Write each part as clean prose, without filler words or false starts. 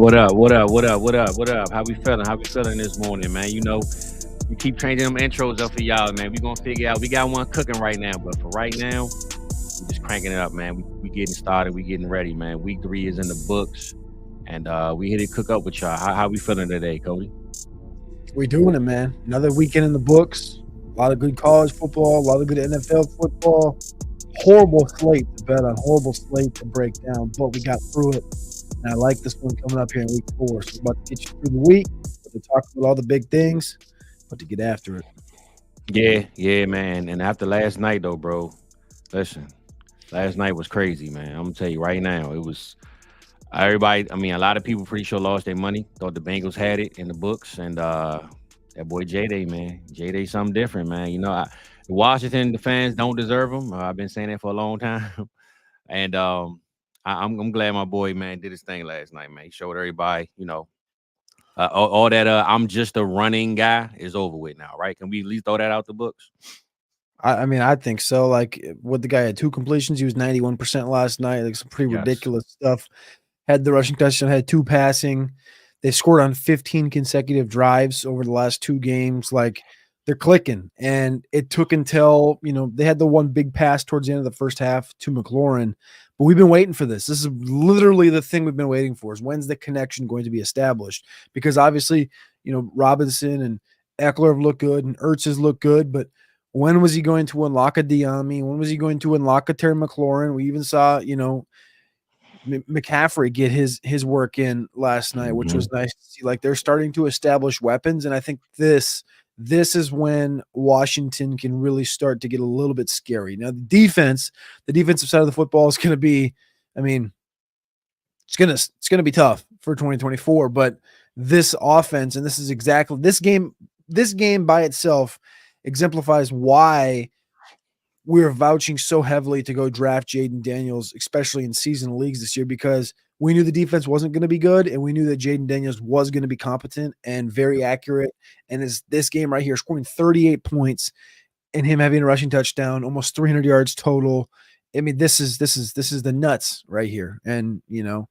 What up? What up? What up? What up? What up? How we feeling? How we feeling this morning, man? We keep changing them intros up for y'all, man. We gonna figure out. We got one cooking right now, but for right now, we just cranking it up, man. We getting started. We getting ready, man. Week 3 is in the books, and we here to cook up with y'all. How we feeling today, Cody? We're doing it, man. Another weekend in the books. A lot of good college football, a lot of good NFL football. Horrible slate to bet on, horrible slate to break down, but we got through it. And I like this one coming up here in week 4. So we're about to get you through the week, to talk about all the big things, but to get after it. Yeah, man. And after last night, though, bro, listen, last night was crazy, man. I'm gonna tell you right now, it was everybody. I mean, a lot of people pretty sure lost their money. Thought the Bengals had it in the books, and that boy J-Day, man, J-Day something different, man. Washington, the fans don't deserve him. I've been saying that for a long time, and I'm glad my boy, man, did his thing last night, man. He showed everybody, all that I'm just a running guy is over with now, right? Can we at least throw that out the books? I mean, I think so. Like, what the guy had 2 completions. He was 91% last night. Like, some pretty ridiculous stuff. Had the rushing touchdown, had 2 passing. They scored on 15 consecutive drives over the last 2 games. Like, they're clicking. And it took until, they had the one big pass towards the end of the first half to McLaurin. But we've been waiting for this. This is literally the thing we've been waiting for, is when's the connection going to be established? Because obviously, Robinson and Eckler have looked good and Ertz has looked good, but when was he going to unlock a Diami? When was he going to unlock a Terry McLaurin? We even saw, McCaffrey get his work in last night, which was nice to see. Like, they're starting to establish weapons, and I think this is when Washington can really start to get a little bit scary. Now, the defensive side of the football is going to be, I mean, it's going to be tough for 2024, but this offense, and this is exactly this game by itself exemplifies why we're vouching so heavily to go draft Jayden Daniels, especially in seasonal leagues this year, because we knew the defense wasn't going to be good, and we knew that Jayden Daniels was going to be competent and very accurate. And this game right here, scoring 38 points and him having a rushing touchdown, almost 300 yards total. I mean, this is the nuts right here. And, it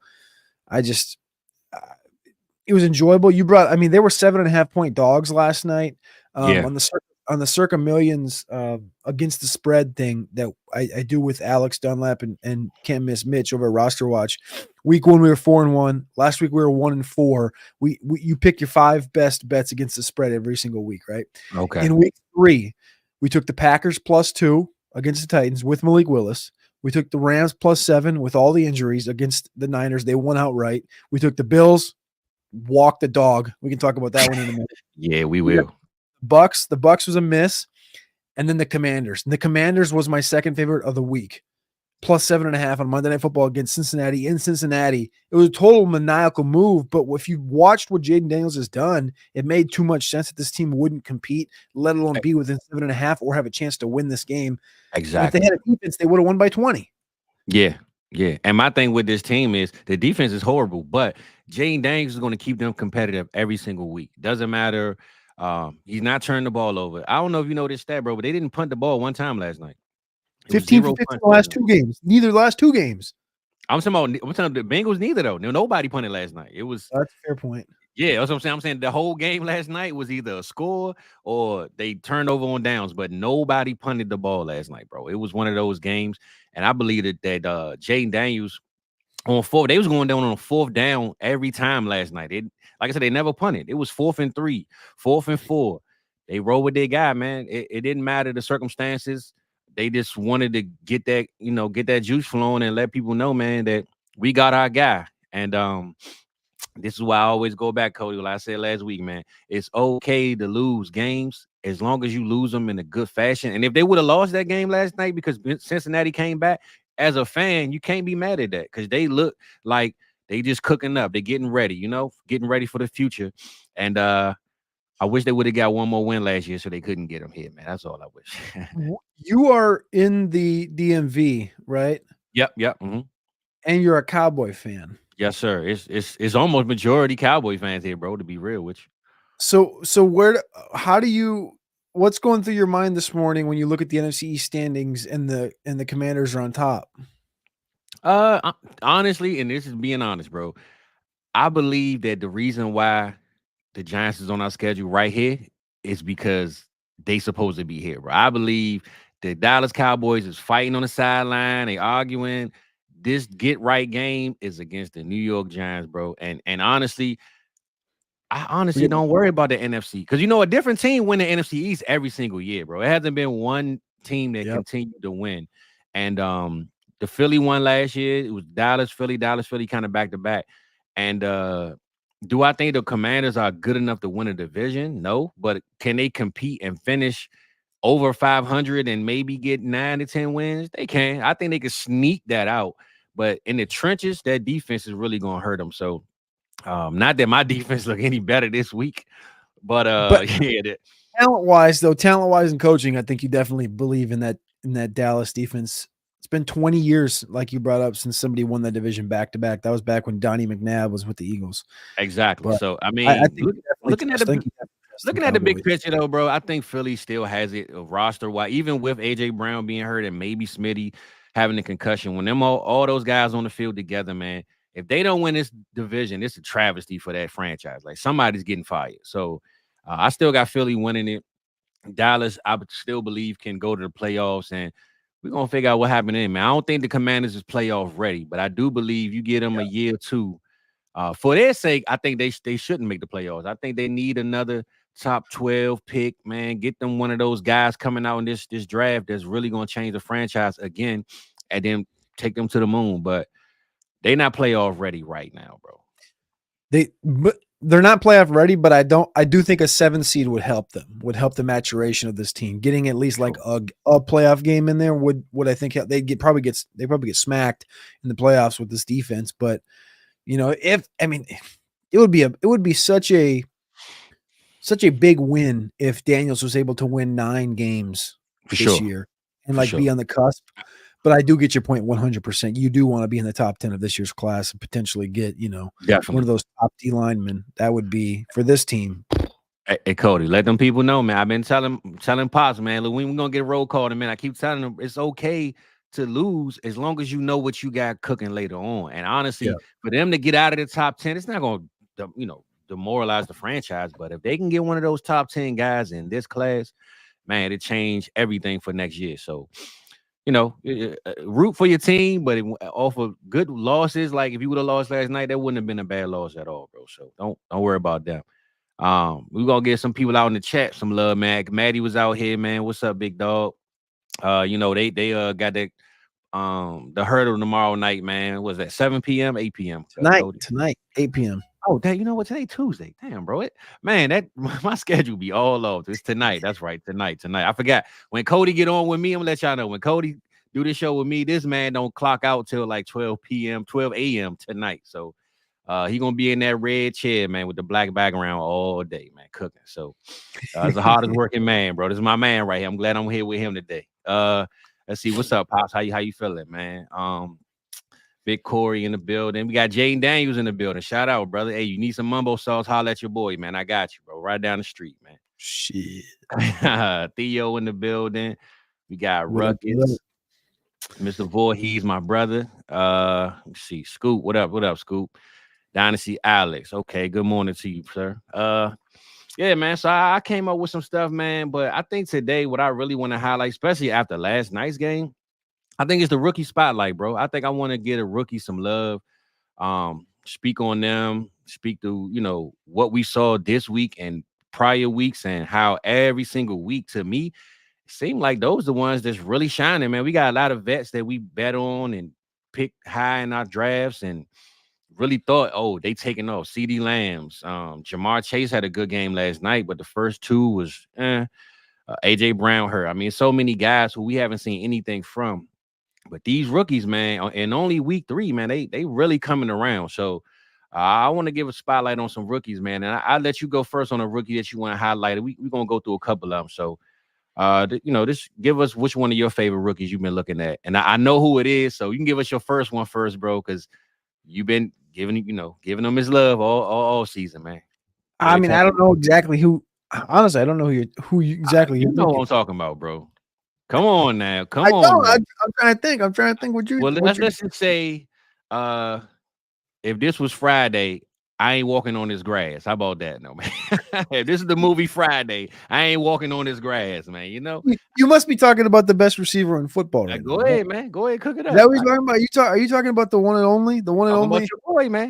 was enjoyable. They were 7.5-point dogs last night on the Circa Millions against the spread thing that I do with Alex Dunlap and Can't Miss Mitch over at Roster Watch. Week 1 we were 4-1. Last week we were 1-4. You pick your 5 best bets against the spread every single week, right? Okay. In week 3, we took the Packers +2 against the Titans with Malik Willis. We took the Rams +7 with all the injuries against the Niners. They won outright. We took the Bills, walk the dog. We can talk about that one in a minute. Yeah, we will. The Bucks was a miss, and then the Commanders. And the Commanders was my second favorite of the week, +7.5 on Monday Night Football against Cincinnati in Cincinnati. It was a total maniacal move, but if you watched what Jayden Daniels has done, it made too much sense that this team wouldn't compete, let alone be within 7.5 or have a chance to win this game. Exactly. And if they had a defense, they would have won by 20. Yeah. And my thing with this team is the defense is horrible, but Jayden Daniels is going to keep them competitive every single week. Doesn't matter. He's not turning the ball over. I don't know if you know this stat, bro, but they didn't punt the ball one time last night. 15 for 15 the last 2 games. Neither the last 2 games. I'm talking about the Bengals neither, though. Nobody punted last night. That's a fair point. Yeah, that's what I'm saying. I'm saying the whole game last night was either a score or they turned over on downs, but nobody punted the ball last night, bro. It was one of those games, and I believe that Jayden Daniels on 4th, they was going down on a 4th down every time last night. Like I said, they never punted. It was 4th and 3, 4th and 4. They rolled with their guy, man. It didn't matter the circumstances. They just wanted to get that juice flowing and let people know, man, that we got our guy. And this is why I always go back, Cody, like I said last week, man. It's okay to lose games as long as you lose them in a good fashion. And if they would have lost that game last night because Cincinnati came back, as a fan, you can't be mad at that because they look like they just cooking up. They're getting ready, getting ready for the future. And I wish they would have got one more win last year so they couldn't get them here, man. That's all I wish. You are in the DMV, right? Yep. Mm-hmm. And you're a Cowboy fan. Yes, sir. It's almost majority Cowboy fans here, bro, to be real with you. So what's going through your mind this morning when you look at the NFC East standings and the Commanders are on top? Honestly, and this is being honest, bro. I believe that the reason why the Giants is on our schedule right here is because they supposed to be here, bro. I believe the Dallas Cowboys is fighting on the sideline, they arguing. This get right game is against the New York Giants, bro. And honestly, I honestly We, don't worry about the NFC because you know a different team win the NFC East every single year, bro. It hasn't been one team that yep. continued to win. And the Philly won last year. It was Dallas, Philly, kind of back to back. And do I think the Commanders are good enough to win a division? No, but can they compete and finish over 500 and maybe get 9 to 10 wins? They can. I think they could sneak that out. But in the trenches, that defense is really gonna hurt them. So not that my defense look any better this week, but But yeah, that, talent wise and coaching, I think you definitely believe in that Dallas defense. It's been 20 years, like you brought up, since somebody won that division back to back. That was back when Donnie McNabb was with the Eagles. exactly. But So I I mean, think you definitely looking at trust. I the think you definitely trust in the looking at the big Cowboys. picture though, bro, I think Philly still has it roster wise, even with AJ Brown being hurt and maybe Smitty having a concussion. When them all those guys on the field together, man, if they don't win this division, it's a travesty for that franchise. Like somebody's getting fired. So I still got Philly winning it. Dallas, I would still believe can go to the playoffs, and we're gonna figure out what happened in, man. I don't think the Commanders is playoff ready, but I do believe you give them a year or two. For their sake, I think they shouldn't make the playoffs. I think they need another top 12 pick, man. Get them one of those guys coming out in this draft that's really gonna change the franchise again, and then take them to the moon. But they're not playoff ready right now, bro. They're not playoff ready, but I do think a 7 seed would help them. Would help the maturation of this team. Getting at least like a playoff game in there would I think they probably get smacked in the playoffs with this defense. But you know, it would be such a big win if Daniels was able to win 9 games For this sure. year and For like sure. be on the cusp. But I do get your point 100%. You do want to be in the top 10 of this year's class and potentially get, one Definitely. of those top D linemen. That would be for this team. Hey, Cody, let them people know, man. I've been telling Pops, man, look, we're gonna get a roll call in a minute. I keep telling them it's okay to lose as long as you know what you got cooking later on. And Yeah. honestly, for them to get out of the top 10, it's not gonna demoralize the franchise. But if they can get one of those top 10 guys in this class, man, it changed everything for next year. So root for your team, but off of good losses, like if you would have lost last night, that wouldn't have been a bad loss at all, bro. So don't worry about that. We're gonna get some people out in the chat some love, man. Maddie was out here, man. What's up, big dog? They got that the hurdle tomorrow night, man. Was that 7 p.m., 8 p.m. Cody? Tonight, 8 p.m. Oh, that you know what? Today Tuesday. Damn, bro. That my schedule be all off. It's tonight. That's right. Tonight. I forgot. When Cody get on with me, I'm gonna let y'all know. When Cody do this show with me, this man don't clock out till like 12 p.m., 12 a.m. tonight. So he gonna be in that red chair, man, with the black background all day, man, cooking. So he's the hardest working man, bro. This is my man right here. I'm glad I'm here with him today. Let's see. What's up, Pops? How you feeling, man? Big Corey in the building. We got Jayden Daniels in the building. Shout out, brother. Hey, you need some mumbo sauce? Holla at your boy, man. I got you, bro. Right down the street, man. Shit. Theo in the building. We got What up, Ruckus. Mr. Voorhees, my brother. Let's see. Scoop. What up, Scoop? Dynasty Alex. Okay, good morning to you, sir. Yeah, man. So I came up with some stuff, man. But I think today, what I really want to highlight, especially after last night's game, I think it's the rookie spotlight, bro. I think I want to get a rookie some love. Speak on them, speak to what we saw this week and prior weeks, and how every single week to me it seemed like those are the ones that's really shining, man. We got a lot of vets that we bet on and picked high in our drafts and really thought, oh, they taking off. CD Lambs, Jamar Chase had a good game last night, but the first two was AJ Brown hurt. I mean, so many guys who we haven't seen anything from. But these rookies, man, in only week 3, man, they really coming around. So I want to give a spotlight on some rookies, man. And I'll let you go first on a rookie that you want to highlight. We're going to go through a couple of them. So, just give us which one of your favorite rookies you've been looking at. And I know who it is. So you can give us your first one first, bro, because you've been giving him his love all season, man. I mean, I don't know exactly who. Honestly, I don't know who you exactly. You know what I'm talking about, bro. Come on now. Come I on. know. Man. I'm trying to think. I'm trying to think what you. Well, let's just say, if this was Friday, I ain't walking on this grass. How about that, no man? If this is the movie Friday, I ain't walking on this grass, man. You know. You must be talking about the best receiver in football right Go now. ahead, man. Go ahead, cook it Is up. that what you're talking about? Are you talking about the one and only? The one and Talking only? about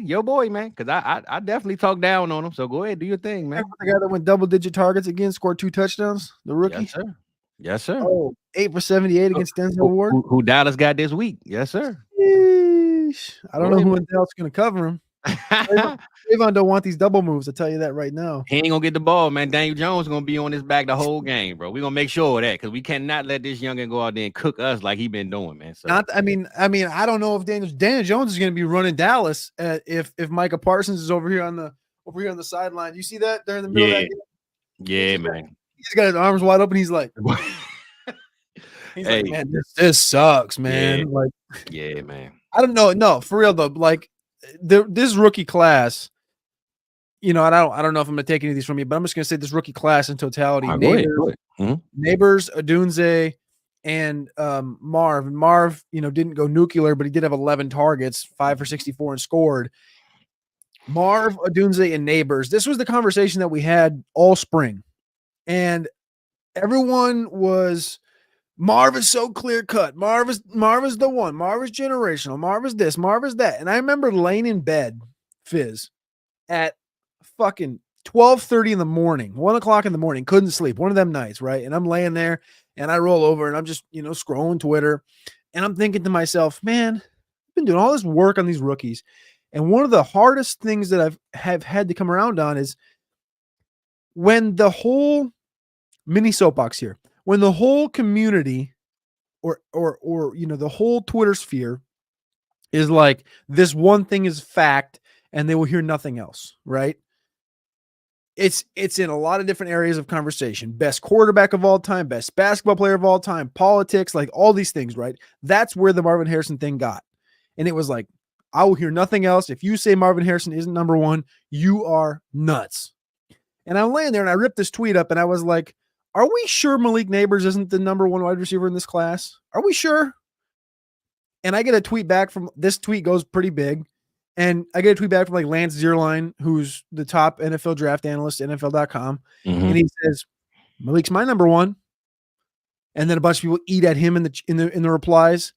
your boy, man. Because I definitely talk down on him. So go ahead, do your thing, man. The guy that went double-digit targets again, scored 2 touchdowns, the rookie? Yes, sir. Yes, sir. Oh, 8 for 78 against Denzel Ward. Who Dallas got this week? Yes, sir. Sheesh. I don't know who man. in Dallas is going to cover him. Trayvon don't want these double moves. I tell you that right now. He ain't gonna get the ball, man. Daniel Jones gonna be on his back the whole game, bro. We're gonna make sure of that because we cannot let this youngin go out there and cook us like he been doing, man. So I mean, I don't know if Daniel Jones is going to be running Dallas if Micah Parsons is over here on the sideline. You see that during the middle of that game? Yeah, man. He's got his arms wide open. He's like, man, this sucks, man. Yeah. Like, yeah, man. I don't know. No, for real though. Like this rookie class, you know, I don't know if I'm gonna take any of these from you, but I'm just gonna say this rookie class in totality. Nabers, Nabers, Odunza, and Marv. And Marv, you know, didn't go nuclear, but he did have 11 targets, 5 for 64, and scored. Marv, Odunza, and Nabers. This was the conversation that we had all spring, and everyone was. Marv is so clear cut. Marv is the one. Marv is generational. Marv is this. Marv is that. And I remember laying in bed, Fizz, at fucking 12:30 in the morning, 1 o'clock in the morning, couldn't sleep. One of them nights, right? And I'm laying there and I roll over and I'm just, you know, scrolling Twitter. And I'm thinking to myself, man, I've been doing all this work on these rookies. And one of the hardest things that have had to come around on is when the whole mini soapbox here. When the whole community or you know, the whole Twitter sphere is like this one thing is fact and they will hear nothing else, right? It's in a lot of different areas of conversation. Best quarterback of all time, best basketball player of all time, politics, like all these things, right? That's where the Marvin Harrison thing got. And it was like, I will hear nothing else. If you say Marvin Harrison isn't number one, you are nuts. And I'm laying there and I ripped this tweet up and I was like, are we sure Malik Nabers isn't the number one wide receiver in this class? Are we sure? And I get a tweet back from this tweet goes pretty big. And I get a tweet back from like Lance Zierlein, who's the top NFL draft analyst at NFL.com. Mm-hmm. And he says, Malik's my number one. And then a bunch of people eat at him in the replies.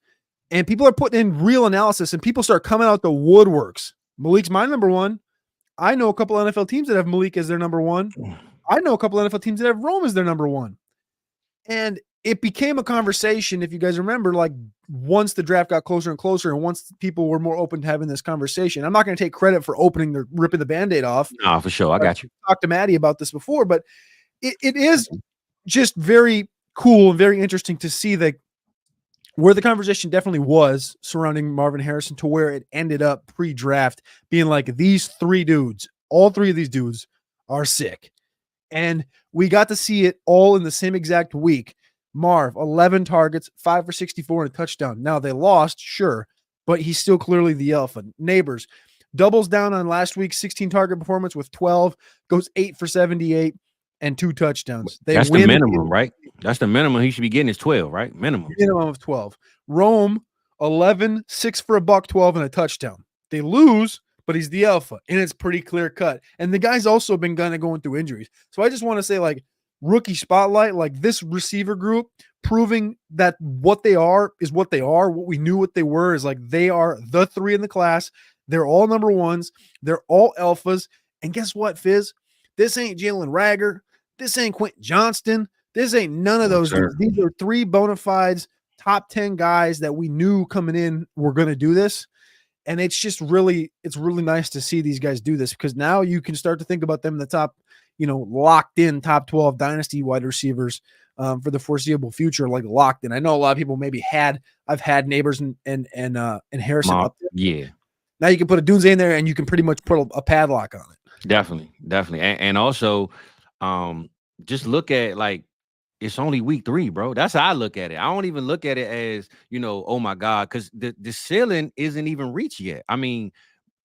And people are putting in real analysis and people start coming out the woodworks. Malik's my number one. I know a couple NFL teams that have Malik as their number one. I know a couple of NFL teams that have Rome as their number one. And it became a conversation, if you guys remember, like once the draft got closer and closer and once people were more open to having this conversation. I'm not going to take credit for ripping the Band-Aid off. No, for sure. I got you. I talked to Maddie about this before, but it is just very cool and very interesting to see that where the conversation definitely was surrounding Marvin Harrison to where it ended up pre-draft being like these three dudes, all three of these dudes are sick. And we got to see it all in the same exact week. Marv, 11 targets, 5 for 64 and a touchdown. Now they lost, sure, but he's still clearly the alpha. Nabers doubles down on last week's 16 target performance with 12, goes 8 for 78 and 2 touchdowns. That's the minimum, right? That's the minimum he should be getting is 12, right? Minimum of 12. Rome, 11, 6 for $112 and a touchdown. They lose, but he's the alpha, and it's pretty clear cut. And the guy's also been kind of going through injuries. So I just want to say, like, rookie spotlight, like this receiver group proving that what they are is what they are. What we knew what they were is like they are the three in the class. They're all number ones. They're all alphas. And guess what, Fizz? This ain't Jalen Rager. This ain't Quentin Johnston. This ain't none of those dudes. These are three bona fides, top 10 guys that we knew coming in were going to do this. And it's really nice to see these guys do this because now you can start to think about them in the top, you know, locked in top 12 dynasty wide receivers for the foreseeable future, like locked in. I know a lot of people maybe I've had Nabers and Harrison up there. Yeah. Now you can put a Odunza in there and you can pretty much put a padlock on it. Definitely. And also just look at like, it's only week 3, bro. That's how I look at it. I don't even look at it as, you know, oh my God, because the ceiling isn't even reached yet. I mean,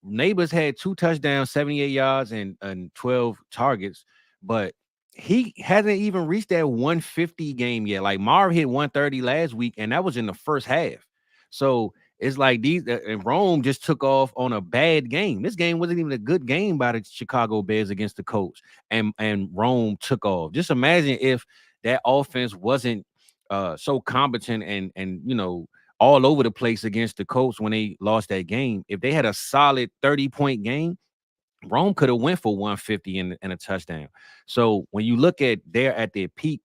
Nabers had 2 touchdowns, 78 yards, and 12 targets, but he hasn't even reached that 150 game yet. Like Marv hit 130 last week, and that was in the first half. So it's like these and Rome just took off on a bad game. This game wasn't even a good game by the Chicago Bears against the Colts, and Rome took off. Just imagine if that offense wasn't so competent and all over the place against the Colts when they lost that game. If they had a solid 30-point game, Rome could have went for 150 and a touchdown. So when you look at they're at their peak,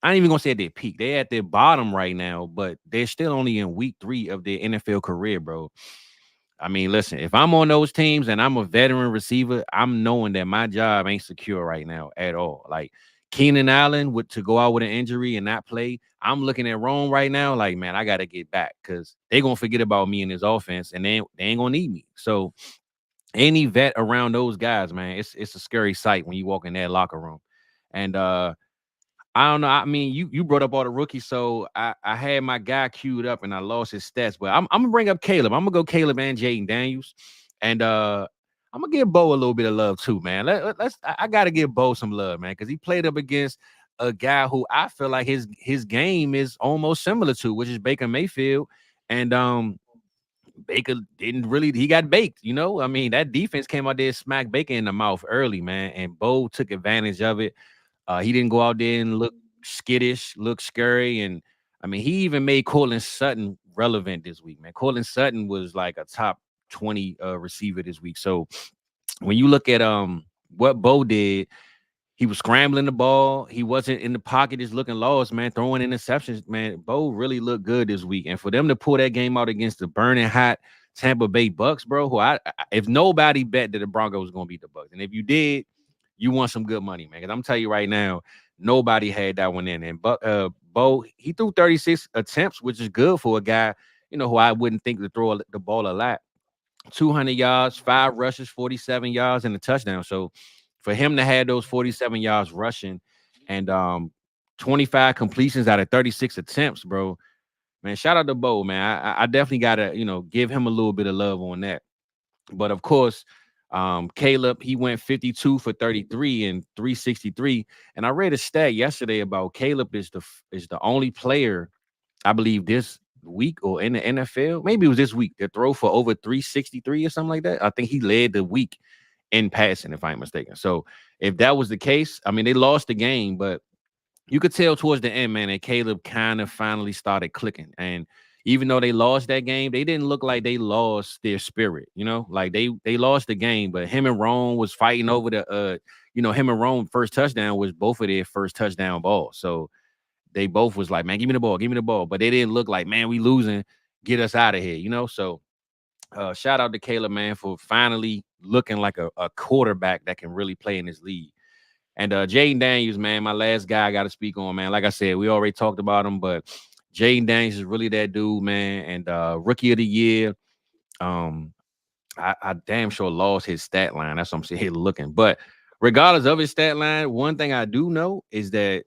I ain't even gonna say at their peak. They're at their bottom right now, but they're still only in week 3 of their NFL career, bro. I mean, listen, if I'm on those teams and I'm a veteran receiver, I'm knowing that my job ain't secure right now at all. Like Keenan Allen to go out with an injury and not play. I'm looking at Rome right now, like, man, I gotta get back because they're gonna forget about me in this offense and they ain't gonna need me. So any vet around those guys, man, it's a scary sight when you walk in that locker room. And I don't know. I mean, you brought up all the rookies, so I had my guy queued up and I lost his stats. But I'm gonna bring up Caleb. I'm gonna go Caleb and Jayden Daniels, and I'm gonna give Bo a little bit of love too, man. I gotta give Bo some love, man, because he played up against a guy who I feel like his game is almost similar to, which is Baker Mayfield, and Baker didn't really, he got baked, I mean, that defense came out there, smacked Baker in the mouth early, man, and Bo took advantage of it. He didn't go out there and look skittish, look scary. And I mean, he even made Cortland Sutton relevant this week, man. Cortland Sutton was like a top 20 receiver this week. So when you look at what Bo did, he was scrambling the ball. He wasn't in the pocket, just looking lost, man, throwing interceptions, man. Bo really looked good this week. And for them to pull that game out against the burning hot Tampa Bay Bucks, bro, who if nobody bet that the Broncos was going to beat the Bucks, and if you did, you want some good money, man. Because I'm telling you right now, nobody had that one in. And Bo, he threw 36 attempts, which is good for a guy, who I wouldn't think to throw the ball a lot. 200 yards, 5 rushes, 47 yards, and a touchdown. So for him to have those 47 yards rushing and 25 completions out of 36 attempts, bro, man, shout out to Bo, man. I definitely got to, give him a little bit of love on that. But of course, Caleb, he went 52 for 33 and 363. And I read a stat yesterday about Caleb is the only player, I believe, this week or in the NFL, maybe it was this week, that throw for over 363 or something like that. I think he led the week in passing, if I'm mistaken. So if that was the case, I mean, they lost the game, but you could tell towards the end, man, that Caleb kind of finally started clicking. And even though they lost that game, they didn't look like they lost their spirit, like they lost the game, but him and Rome was fighting over him and Rome first touchdown was both of their first touchdown balls. So they both was like, man, give me the ball. But they didn't look like, man, we losing, get us out of here, So shout out to Caleb, man, for finally looking like a quarterback that can really play in this league. And Jayden Daniels, man, my last guy I got to speak on, man. Like I said, we already talked about him, but Jayden Daniels is really that dude, man. And rookie of the year, I damn sure lost his stat line. That's what I'm saying, looking. But regardless of his stat line, one thing I do know is that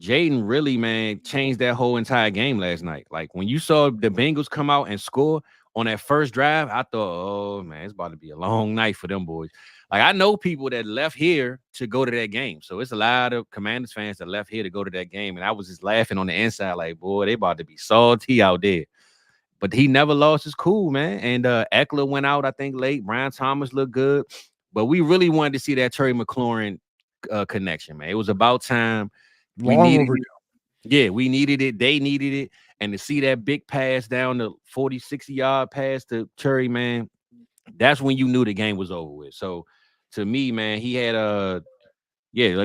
Jayden really, man, changed that whole entire game last night. Like when you saw the Bengals come out and score on that first drive, I thought, oh man, it's about to be a long night for them boys. Like I know people that left here to go to that game. So it's a lot of Commanders fans that left here to go to that game. And I was just laughing on the inside, like, boy, they about to be salty out there. But he never lost his cool, man. And Eckler went out, I think, late. Brian Thomas looked good. But we really wanted to see that Terry McLaurin connection, man. It was about time. Long overdue. Yeah, we needed it. They needed it. And to see that big pass down the 40, 60-yard pass to Terry, man, that's when you knew the game was over with. So to me, man, he had like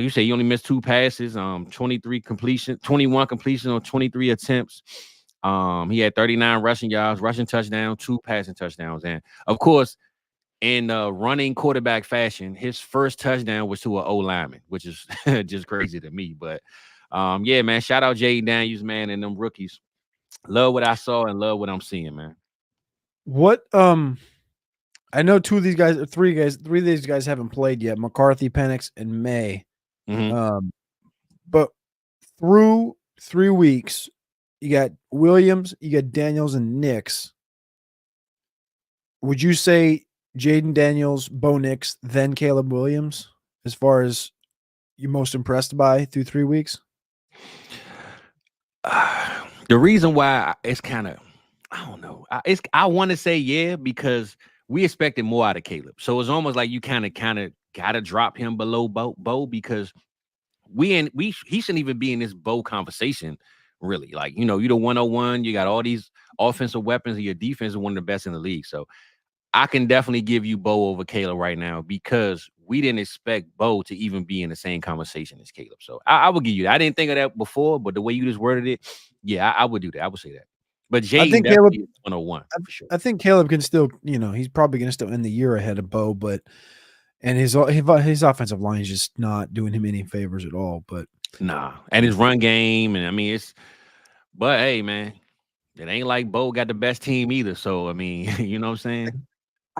you said, he only missed 2 passes, 21 completion on 23 attempts. He had 39 rushing yards, rushing touchdown, 2 passing touchdowns. And of course, in running quarterback fashion, his first touchdown was to an O lineman, which is just crazy to me. But yeah, man, shout out Jayden Daniels, man, and them rookies. Love what I saw and love what I'm seeing, man. What I know 2 of these guys, 3 of these guys haven't played yet. McCarthy, Penix, and May. Mm-hmm. But through 3 weeks, you got Williams, you got Daniels, and Nix. Would you say Jayden Daniels, Bo Nix, then Caleb Williams, as far as you're most impressed by through 3 weeks? The reason why it's kind of I don't know. I want to say yeah because we expected more out of Caleb. So it's almost like you kind of gotta drop him below Bo because he shouldn't even be in this Bo conversation. Really, like you the 101. You got all these offensive weapons, and your defense is one of the best in the league. So I can definitely give you Bo over Caleb right now because we didn't expect Bo to even be in the same conversation as Caleb. So I would give you that. I didn't think of that before, but the way you just worded it, yeah, I would do that. I would say that. But I Jayden think Caleb. definitely is 101 I, for sure. I think Caleb can still, he's probably going to still end the year ahead of Bo, and his offensive line is just not doing him any favors at all. But Nah, and his run game, and I mean but hey, man, it ain't like Bo got the best team either. So I mean, you know what I'm saying?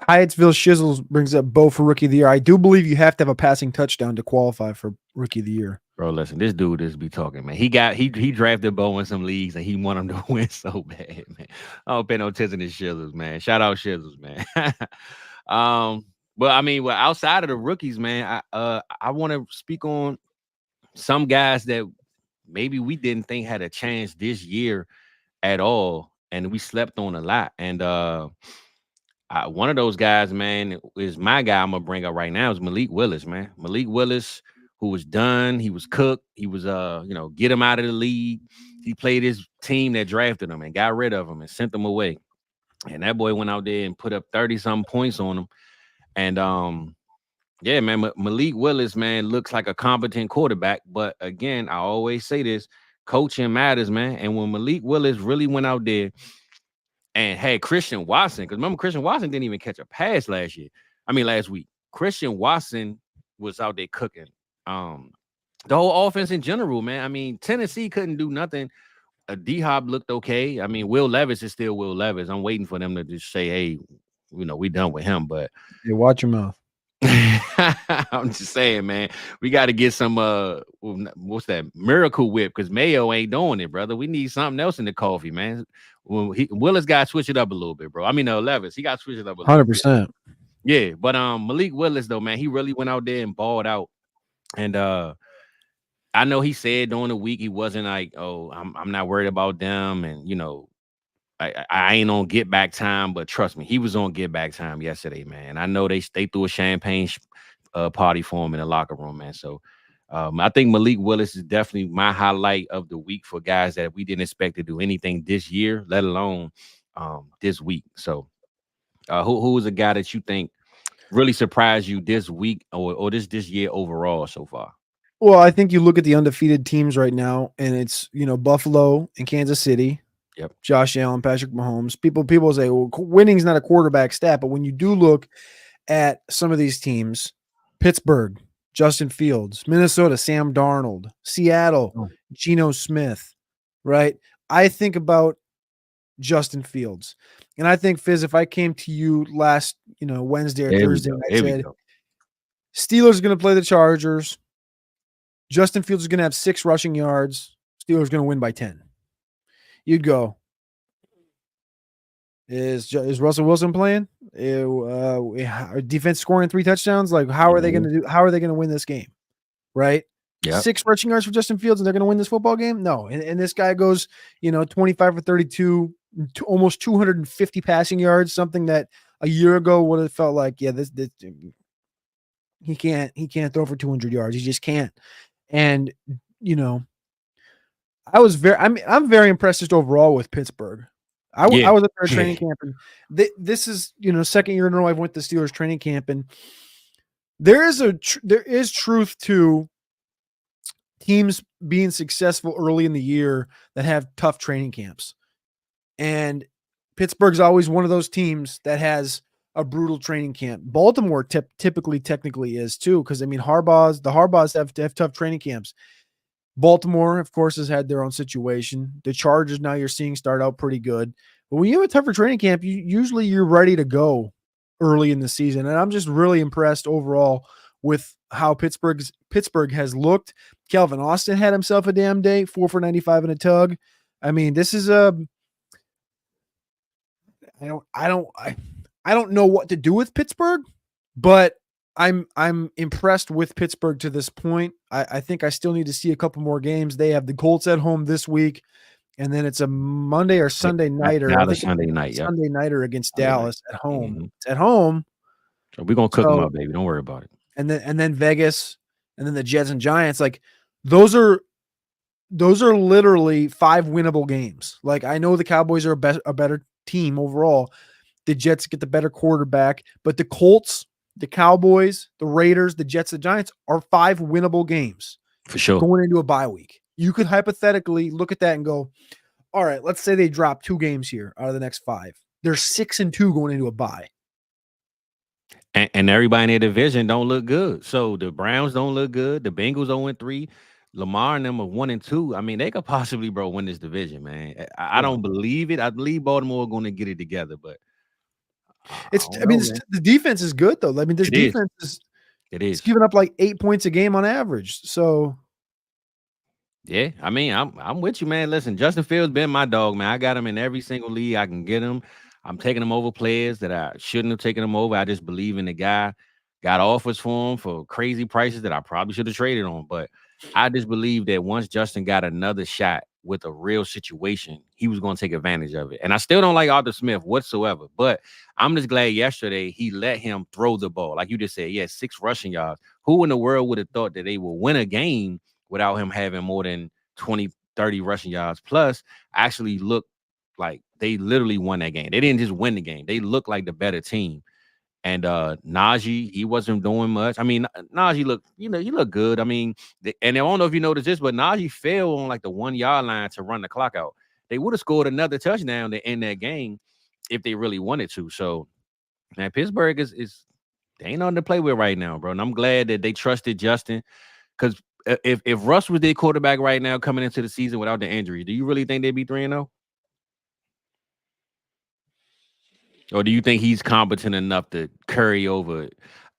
Hyattsville Shizzles brings up Bo for Rookie of the Year. I do believe you have to have a passing touchdown to qualify for Rookie of the Year. Bro, listen, this dude just be talking, man. He drafted Bo in some leagues and he want him to win so bad, man. I don't pay no attention to Shizzles, man. Shout out Shizzles, man. But I mean, well, outside of the rookies, man, I want to speak on some guys that maybe we didn't think had a chance this year at all, and we slept on a lot. And one of those guys, man, is my guy. I'm gonna bring up right now is Malik Willis, man. Malik Willis, who was done, he was cooked. He was, get him out of the league. He played his team that drafted him and got rid of him and sent them away. And that boy went out there and put up 30-something points on him. And yeah, man, Malik Willis, man, looks like a competent quarterback. But again, I always say this: coaching matters, man. And when Malik Willis really went out there and had Christian Watson, because remember, Christian Watson didn't even catch a pass last week. Christian Watson was out there cooking. The whole offense in general, man. I mean, Tennessee couldn't do nothing. D-Hop looked okay. I mean, Will Levis is still Will Levis. I'm waiting for them to just say, hey, we done with him. But hey, watch your mouth. I'm just saying, man, we got to get some what's that Miracle Whip, because Mayo ain't doing it, brother. We need something else in the coffee, man. Willis got to switch it up a little bit, bro. I mean, Levis, he got to switch it up a little 100%. bit. Yeah, but Malik Willis though, man, he really went out there and balled out. And I know he said during the week he wasn't like, oh, I'm not worried about them, and I ain't on get back time, but trust me, he was on get back time yesterday, man. I know they threw a champagne party for him in the locker room, man. So I think Malik Willis is definitely my highlight of the week for guys that we didn't expect to do anything this year, let alone this week. So who was a guy that you think really surprised you this week or this year overall so far? Well, I think you look at the undefeated teams right now, and it's Buffalo and Kansas City. Yep. Josh Allen, Patrick Mahomes. People say, well, winning's not a quarterback stat, but when you do look at some of these teams, Pittsburgh, Justin Fields, Minnesota, Sam Darnold, Seattle, Geno Smith, right? I think about Justin Fields. And I think, Fizz, if I came to you last, Wednesday or Thursday, and I said, Steelers are going to play the Chargers. Justin Fields is going to have 6 rushing yards. Steelers going to win by 10. You'd go, is Russell Wilson playing? Defense scoring 3 touchdowns? Like, how are they going to do? How are they going to win this game? Right? Yeah. 6 rushing yards for Justin Fields, and they're going to win this football game? No. And this guy goes, 25 for 32, almost 250 passing yards. Something that a year ago would have felt like, this he can't throw for 200 yards. He just can't. And I'm very impressed just overall with Pittsburgh. I was at their training camp, and this is second year in a row I've went to Steelers training camp, and there is truth to teams being successful early in the year that have tough training camps, and Pittsburgh's always one of those teams that has a brutal training camp. Baltimore technically is too, because the Harbaughs have tough training camps. Baltimore, of course, has had their own situation. The Chargers now you're seeing start out pretty good. But when you have a tougher training camp, you're ready to go early in the season. And I'm just really impressed overall with how Pittsburgh has looked. Calvin Austin had himself a damn day, 4 for 95 and a tug. I mean, this is I don't know what to do with Pittsburgh, but I'm impressed with Pittsburgh to this point. I think I still need to see a couple more games. They have the Colts at home this week. and then it's a Monday or Sunday nighter. Dallas Sunday night. Yep. Sunday nighter against Sunday Dallas night. at home. Mm-hmm. It's at home. So we're gonna cook them up, baby. Don't worry about it. And then Vegas, and then the Jets and Giants. Like those are literally 5 winnable games. Like I know the Cowboys are a better team overall. The Jets get the better quarterback, but the Colts, the Cowboys, the Raiders, the Jets, the Giants are 5 winnable games for sure going into a bye week. You could hypothetically look at that and go, all right, let's say they drop 2 games here out of the next 5. They're 6-2 going into a bye. And everybody in their division don't look good. So the Browns don't look good. The Bengals 0-3. Lamar and them are 1-2. I mean, they could possibly, bro, win this division, man. I don't believe it. I believe Baltimore are going to get it together, but the defense is good though. I mean, this defense is it's giving up like 8 points a game on average. So yeah, I mean, I'm with you, man. Listen, Justin Fields been my dog, man. I got him in every single league I can get him. I'm taking him over players that I shouldn't have taken him over. I just believe in the guy. Got offers for him for crazy prices that I probably should have traded on. But I just believe that once Justin got another shot with a real situation, he was going to take advantage of it. And I still don't like Arthur Smith whatsoever. But I'm just glad yesterday he let him throw the ball. Like you just said, 6 rushing yards. Who in the world would have thought that they would win a game without him having more than 20, 30 rushing yards? Plus, actually look like they literally won that game. They didn't just win the game. They looked like the better team. And Najee, he wasn't doing much. I mean, Najee looked, he looked good. I mean, and I don't know if you noticed this, but Najee failed on like the 1 yard line to run the clock out. They would have scored another touchdown to end that game if they really wanted to. So, man, Pittsburgh is they ain't nothing to play with right now, bro. And I'm glad that they trusted Justin, because if Russ was their quarterback right now coming into the season without the injury, do you really think they'd be 3-0? Or do you think he's competent enough to carry over?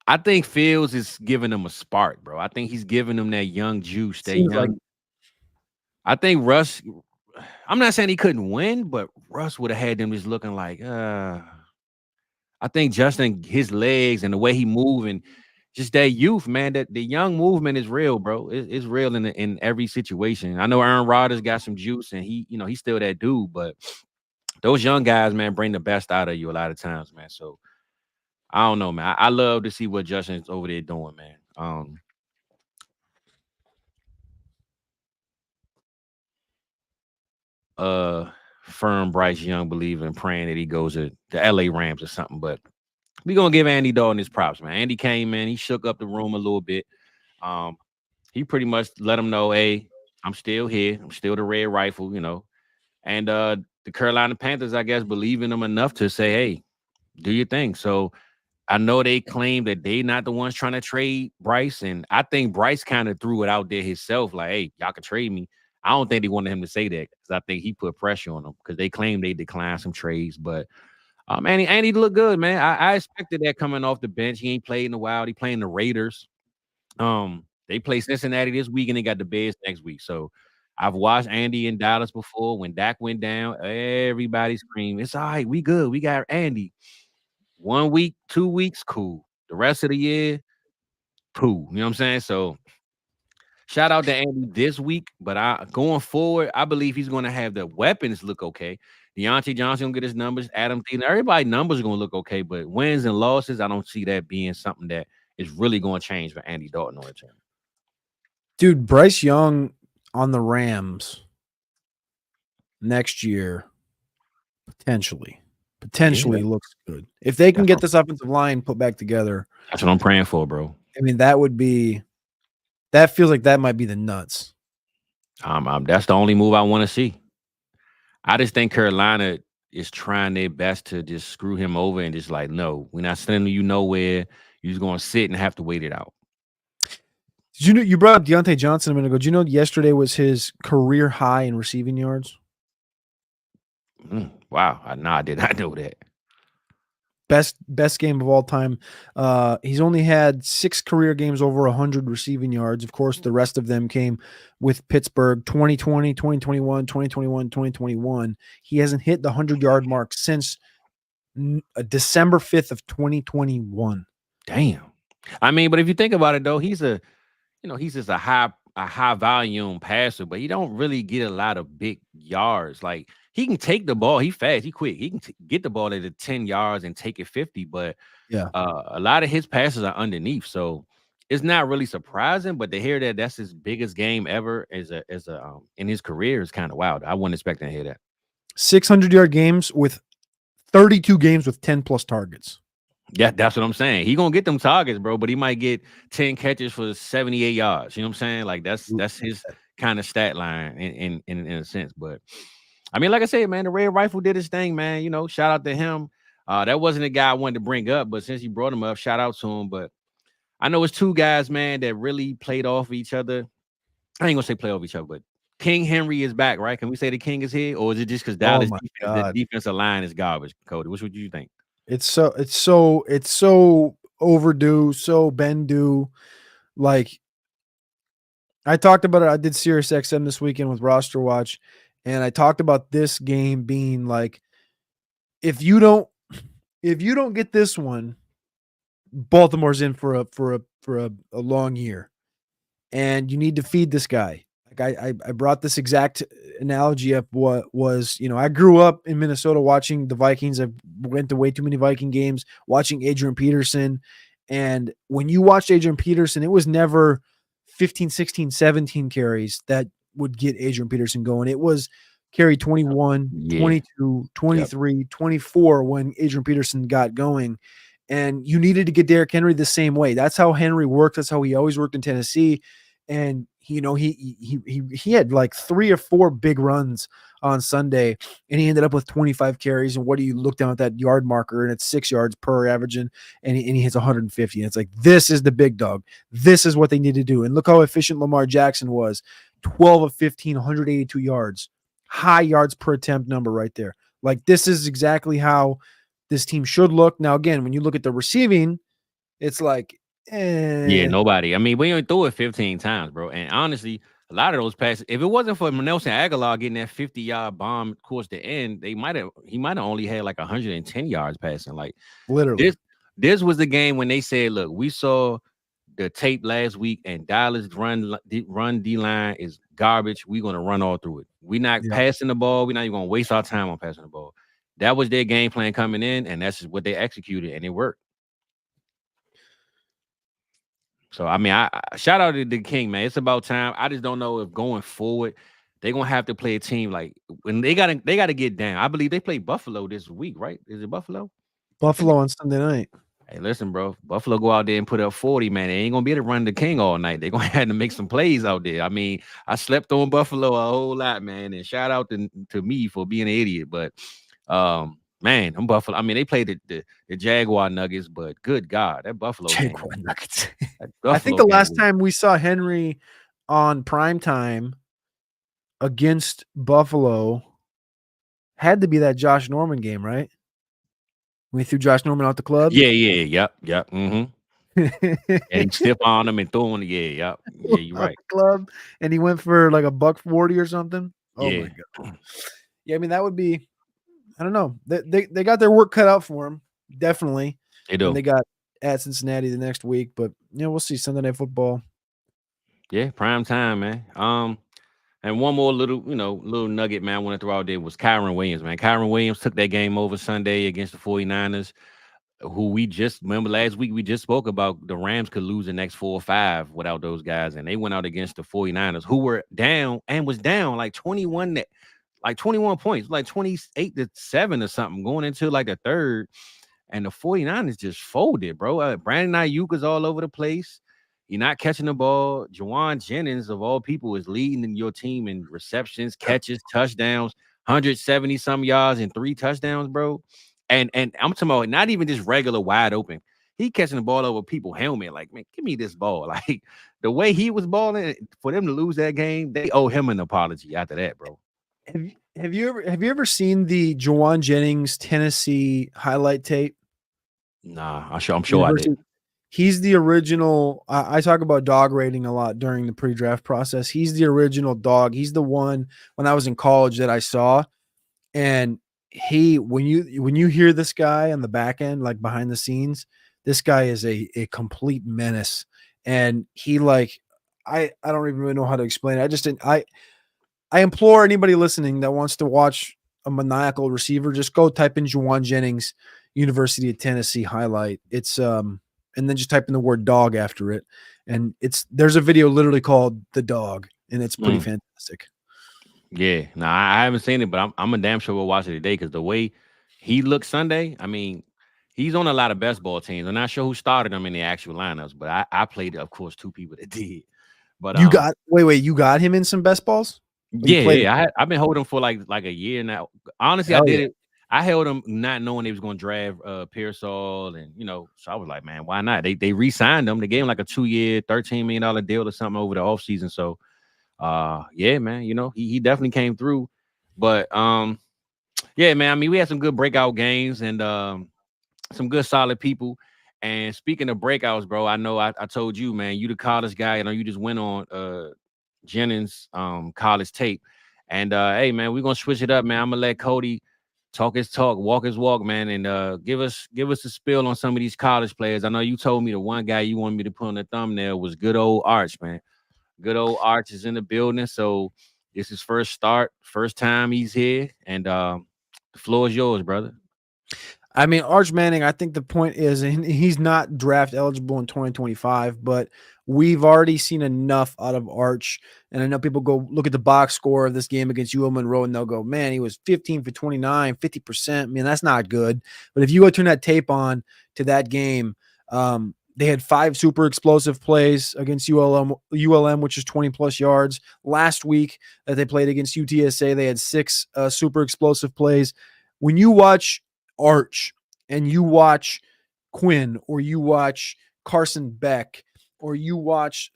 I think Fields is giving them a spark, bro. I think he's giving them that young juice. I think Russ, I'm not saying he couldn't win, but Russ would have had them just looking like, I think Justin, his legs and the way he moving, just that youth, man, that the young movement is real, bro. It's real in every situation. I know Aaron Rodgers got some juice and he's still that dude, but those young guys, man, bring the best out of you a lot of times, man. So I don't know, man. I love to see what Justin's over there doing, man. Firm Bryce Young believing, praying that he goes to the LA Rams or something. But we're gonna give Andy Dalton his props, man. Andy came in, he shook up the room a little bit. He pretty much let him know, hey, I'm still here. I'm still the red rifle, And the Carolina Panthers, I guess, believe in him enough to say, hey, do your thing. So I know they claim that they not the ones trying to trade Bryce, and I think Bryce kind of threw it out there himself, like, hey, y'all can trade me. I don't think they wanted him to say that, because I think he put pressure on them, because they claim they declined some trades. But Andy looked good, man. I expected that coming off the bench. He ain't played in a while. He playing the Raiders. They play Cincinnati this week, and they got the Bears next week. So I've watched Andy in Dallas before. When Dak went down, everybody screamed, it's all right, we good. We got Andy. 1 week, 2 weeks, cool. The rest of the year, poo. You know what I'm saying? So shout out to Andy this week. But going forward, I believe he's going to have the weapons look okay. Deontay Johnson going to get his numbers. Adam Thielen, everybody's numbers are going to look okay. But wins and losses, I don't see that being something that is really going to change for Andy Dalton on the team. Dude, Bryce Young on the Rams next year, potentially looks good. If they can get this offensive line put back together. That's what I'm praying for, bro. I mean, that feels like that might be the nuts. That's the only move I want to see. I just think Carolina is trying their best to just screw him over and just like, no, we're not sending you nowhere. You're just going to sit and have to wait it out. Did you know, you brought up Deontay Johnson a minute ago. Did you know yesterday was his career high in receiving yards? Wow. I did not know that. Best game of all time. He's only had 6 career games over 100 receiving yards. Of course, the rest of them came with Pittsburgh 2020, 2021, 2021, 2021. He hasn't hit the 100-yard mark since December 5th of 2021. Damn. I mean, but if you think about it, though, he's just a high a high volume passer, but he don't really get a lot of big yards. Like he can take the ball, he fast, he quick, he can get the ball at the 10 yards and take it 50, but Yeah. a lot of his passes are underneath. So it's not really surprising, but to hear that that's his biggest game ever as a in his career is kind of wild. I wasn't expecting to hear that. 600-yard games with 32 games with 10 plus targets. Yeah, that's what I'm saying. He gonna get them targets, bro, but he might get 10 catches for 78 yards. You know what I'm saying? Like that's his kind of stat line in a sense. But I mean, like I said, man, the Red Rifle did his thing, man. You know, shout out to him. That wasn't a guy I wanted to bring up, but since he brought him up, shout out to him. But I know it's two guys, man, that really played off each other. I ain't gonna say play off each other, but King Henry is back, right? Can we say the King is here, or is it just because Oh Dallas my the God. defensive line is garbage? Cody, what would you think? It's so overdue, so been due. Like I talked about it. I did Sirius XM this weekend with Roster Watch, and I talked about this game being like, if you don't get this one, Baltimore's in for a long year, and you need to feed this guy. Like I brought this exact analogy up. What was, I grew up in Minnesota watching the Vikings. I went to way too many Viking games, watching Adrian Peterson. And when you watched Adrian Peterson, it was never 15, 16, 17 carries that would get Adrian Peterson going. It was carry 21, Yeah. 22, 23, 24 when Adrian Peterson got going. And you needed to get Derrick Henry the same way. That's how Henry worked. That's how he always worked in Tennessee. And he had like 3 or 4 big runs on Sunday, and he ended up with 25 carries. And what do you look down at that yard marker, and it's 6 yards per averaging, and he hits 150. And it's like, this is the big dog. This is what they need to do. And look how efficient Lamar Jackson was. 12 of 15, 182 yards. High yards per attempt number right there. Like, this is exactly how this team should look. Now, again, when you look at the receiving, it's like, Yeah, nobody. I mean, we only threw it 15 times, bro. And honestly, a lot of those passes, if it wasn't for Nelson Aguilar getting that 50-yard bomb towards the end, he might have only had like 110 yards passing. Like literally. this was the game when they said, look, we saw the tape last week and Dallas run D line is garbage. We're gonna run all through it. We're not passing the ball. We're not even gonna waste our time on passing the ball. That was their game plan coming in, and that's what they executed, and it worked. So I mean, I shout out to the King, man. It's about time. I just don't know if going forward they're gonna have to play a team like when they gotta get down. I believe they play Buffalo this week, right? Is it Buffalo? Buffalo on Sunday night. Hey, listen, bro. Buffalo go out there and put up 40, man. They ain't gonna be able to run the King all night. They're gonna have to make some plays out there. I mean, I slept on Buffalo a whole lot, man. And shout out to me for being an idiot. But man, I'm Buffalo. I mean, they played the Jaguar Nuggets, but good God, that Buffalo Jaguar game. Nuggets. Buffalo I think the last game time we saw Henry on primetime against Buffalo had to be that Josh Norman game, right? We threw Josh Norman out the club. Yeah, yep. Mm-hmm. And he stiff on him and threw him. Yeah, you're right. Club, and he went for like $140 or something. Oh Yeah. my God. Yeah, I mean, that would be, I don't know. They got their work cut out for him, definitely. They do. And they got at Cincinnati the next week, but we'll see Sunday Night Football. Yeah, prime time, man. And one more little nugget, man, I want to throw out there was Kyron Williams, man. Kyron Williams took that game over Sunday against the 49ers, who we just remember last week we just spoke about the Rams could lose the next 4 or 5 without those guys, and they went out against the 49ers, who were down and was down like 21 points, like 28-7 or something going into like the third, and the 49ers just folded, bro. Brandon Ayuk is all over the place. You're not catching the ball. Juwan Jennings, of all people, is leading your team in receptions, catches, touchdowns, 170-some yards and 3 touchdowns, bro. And I'm talking about not even just regular wide open. He catching the ball over people's helmet. Like, man, give me this ball. Like, the way he was balling, for them to lose that game, they owe him an apology after that, bro. Have you ever seen the Juwan Jennings Tennessee highlight tape? Nah, I'm sure I did. He's the original. I talk about dog rating a lot during the pre-draft process. He's the original dog. He's the one when I was in college that I saw. And when you hear this guy on the back end, like behind the scenes, this guy is a complete menace. And he, like, I don't even really know how to explain it. I just didn't. I implore anybody listening that wants to watch a maniacal receiver, just go type in Juwan Jennings, University of Tennessee highlight. It's and then just type in the word dog after it, and there's a video literally called The Dog, and it's pretty fantastic. Yeah, no, I haven't seen it, but I'm a damn sure we'll watch it today because the way he looked Sunday, I mean, he's on a lot of best ball teams. I'm not sure who started him in the actual lineups, but I played, of course, two people that did. But You got you got him in some best balls? Or you played him? I've been holding for like a year now. Honestly, I Hell did yeah. it. I held him not knowing they was going to draft Pearsall, and so I was like, man, why not? They re-signed him. They gave him like a 2-year, $13 million deal or something over the offseason. So yeah, man, he definitely came through. But yeah, man, I mean, we had some good breakout games and some good solid people. And speaking of breakouts, bro, I know I told you, man, you the college guy. I know you just went on Jennings college tape. And hey, man, we're gonna switch it up, man. I'm gonna let Cody talk his talk, walk his walk, man, and give us a spill on some of these college players. I know you told me the one guy you wanted me to put on the thumbnail was good old Arch, man. Good old Arch is in the building, so this is first time he's here, and the floor is yours, brother. I mean, Arch Manning, I think the point is, and he's not draft eligible in 2025, but we've already seen enough out of Arch. And I know people go look at the box score of this game against UL Monroe and they'll go, man, he was 15 for 29, 50%. I mean, that's not good. But if you go turn that tape on to that game, they had 5 super explosive plays against ULM, which is 20 plus yards. Last week that they played against UTSA, they had 6 super explosive plays. When you watch Arch and you watch Quinn or you watch Carson Beck or you watch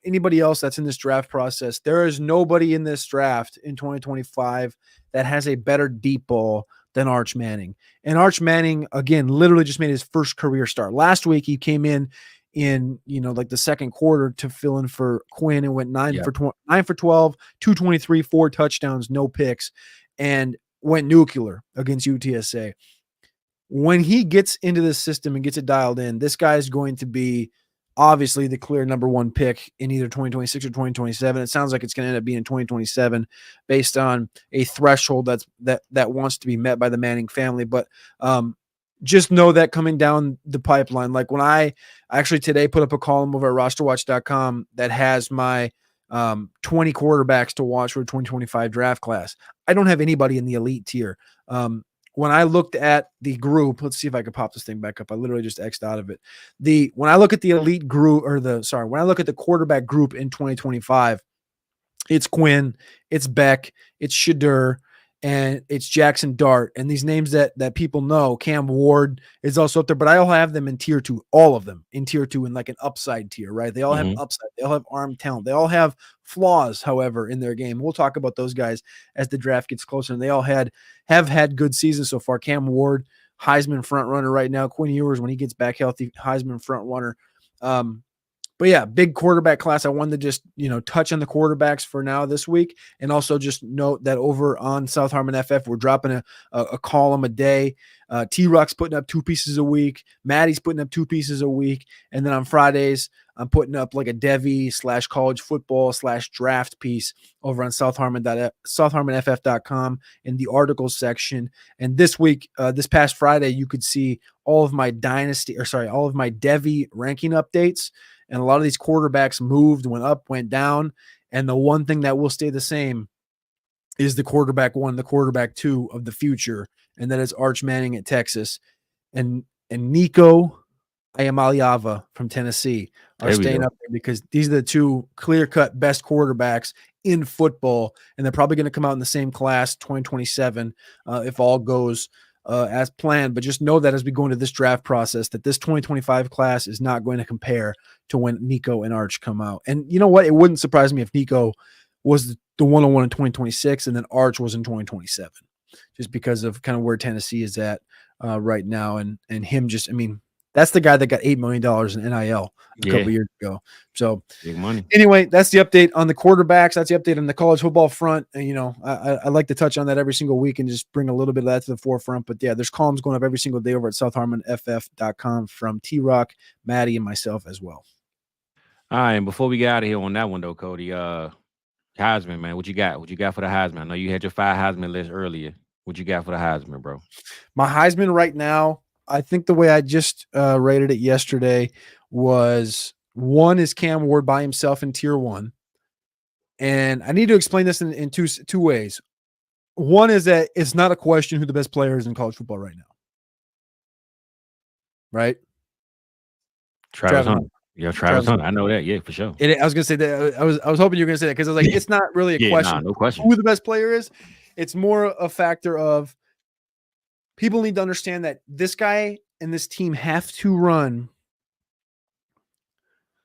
anybody else that's in this draft process, there is nobody in this draft in 2025 that has a better deep ball than Arch Manning. And Arch Manning, again, literally just made his first career start. Last week he came in like the second quarter to fill in for Quinn and went 9 for 12, 223, 4 touchdowns, no picks, and went nuclear against UTSA. When he gets into this system and gets it dialed in, this guy is going to be obviously the clear number 1 pick in either 2026 or 2027. It sounds like it's going to end up being in 2027 based on a threshold that wants to be met by the Manning family. But just know that coming down the pipeline, like when I actually today put up a column over at rosterwatch.com that has my 20 quarterbacks to watch for the 2025 draft class. I don't have anybody in the elite tier. When I looked at the group, let's see if I can pop this thing back up. I literally just X'd out of it. When I look at the elite group when I look at the quarterback group in 2025, it's Quinn, it's Beck, it's Shadur, and it's Jackson Dart. And these names that people know, Cam Ward is also up there, but I all have them in tier 2, all of them in tier 2 in like an upside tier, right? They all have upside. They all have arm talent. They all have flaws, however, in their game. We'll talk about those guys as the draft gets closer. And they all have had good seasons so far. Cam Ward, Heisman front runner right now. Quinn Ewers, when he gets back healthy, Heisman front runner. But yeah, big quarterback class. I wanted to just, touch on the quarterbacks for now this week. And also just note that over on South Harmon FF, we're dropping a column a day. T-Rock's putting up 2 pieces a week. Maddie's putting up 2 pieces a week. And then on Fridays, I'm putting up like a Devy/college football/draft piece over on southharmonff.com in the articles section. And this week, this past Friday, you could see all of my Devy ranking updates. And a lot of these quarterbacks moved, went up, went down. And the one thing that will stay the same is the quarterback 1, the quarterback 2 of the future. And that is Arch Manning at Texas. And Nico Iamaleava from Tennessee are staying up there because these are the 2 clear-cut best quarterbacks in football. And they're probably going to come out in the same class 2027 if all goes as planned. But just know that as we go into this draft process, that this 2025 class is not going to compare to when Nico and Arch come out. And you know what? It wouldn't surprise me if Nico was the 101 in 2026 and then Arch was in 2027, just because of kind of where Tennessee is at right now. And him just, I mean, that's the guy that got $8 million in NIL a couple years ago. So big money. Anyway, that's the update on the quarterbacks. That's the update on the college football front. And, I like to touch on that every single week and just bring a little bit of that to the forefront. But yeah, there's columns going up every single day over at southharmonff.com from T-Rock, Maddie, and myself as well. All right, and before we get out of here on that one though, Cody, Heisman, man, what you got? What you got for the Heisman? I know you had your 5 Heisman list earlier. What you got for the Heisman, bro? My Heisman right now, I think the way I just rated it yesterday was one is Cam Ward by himself in tier one. And I need to explain this in two ways. One is that it's not a question who the best player is in college football right now. Right? Travis Hunter. Yeah, Travis Hunter. I know that. Yeah, for sure. I was gonna say that. I was hoping you were gonna say that because I was like, it's not really a question. No question. Who the best player is. It's more a factor of people need to understand that this guy and this team have to run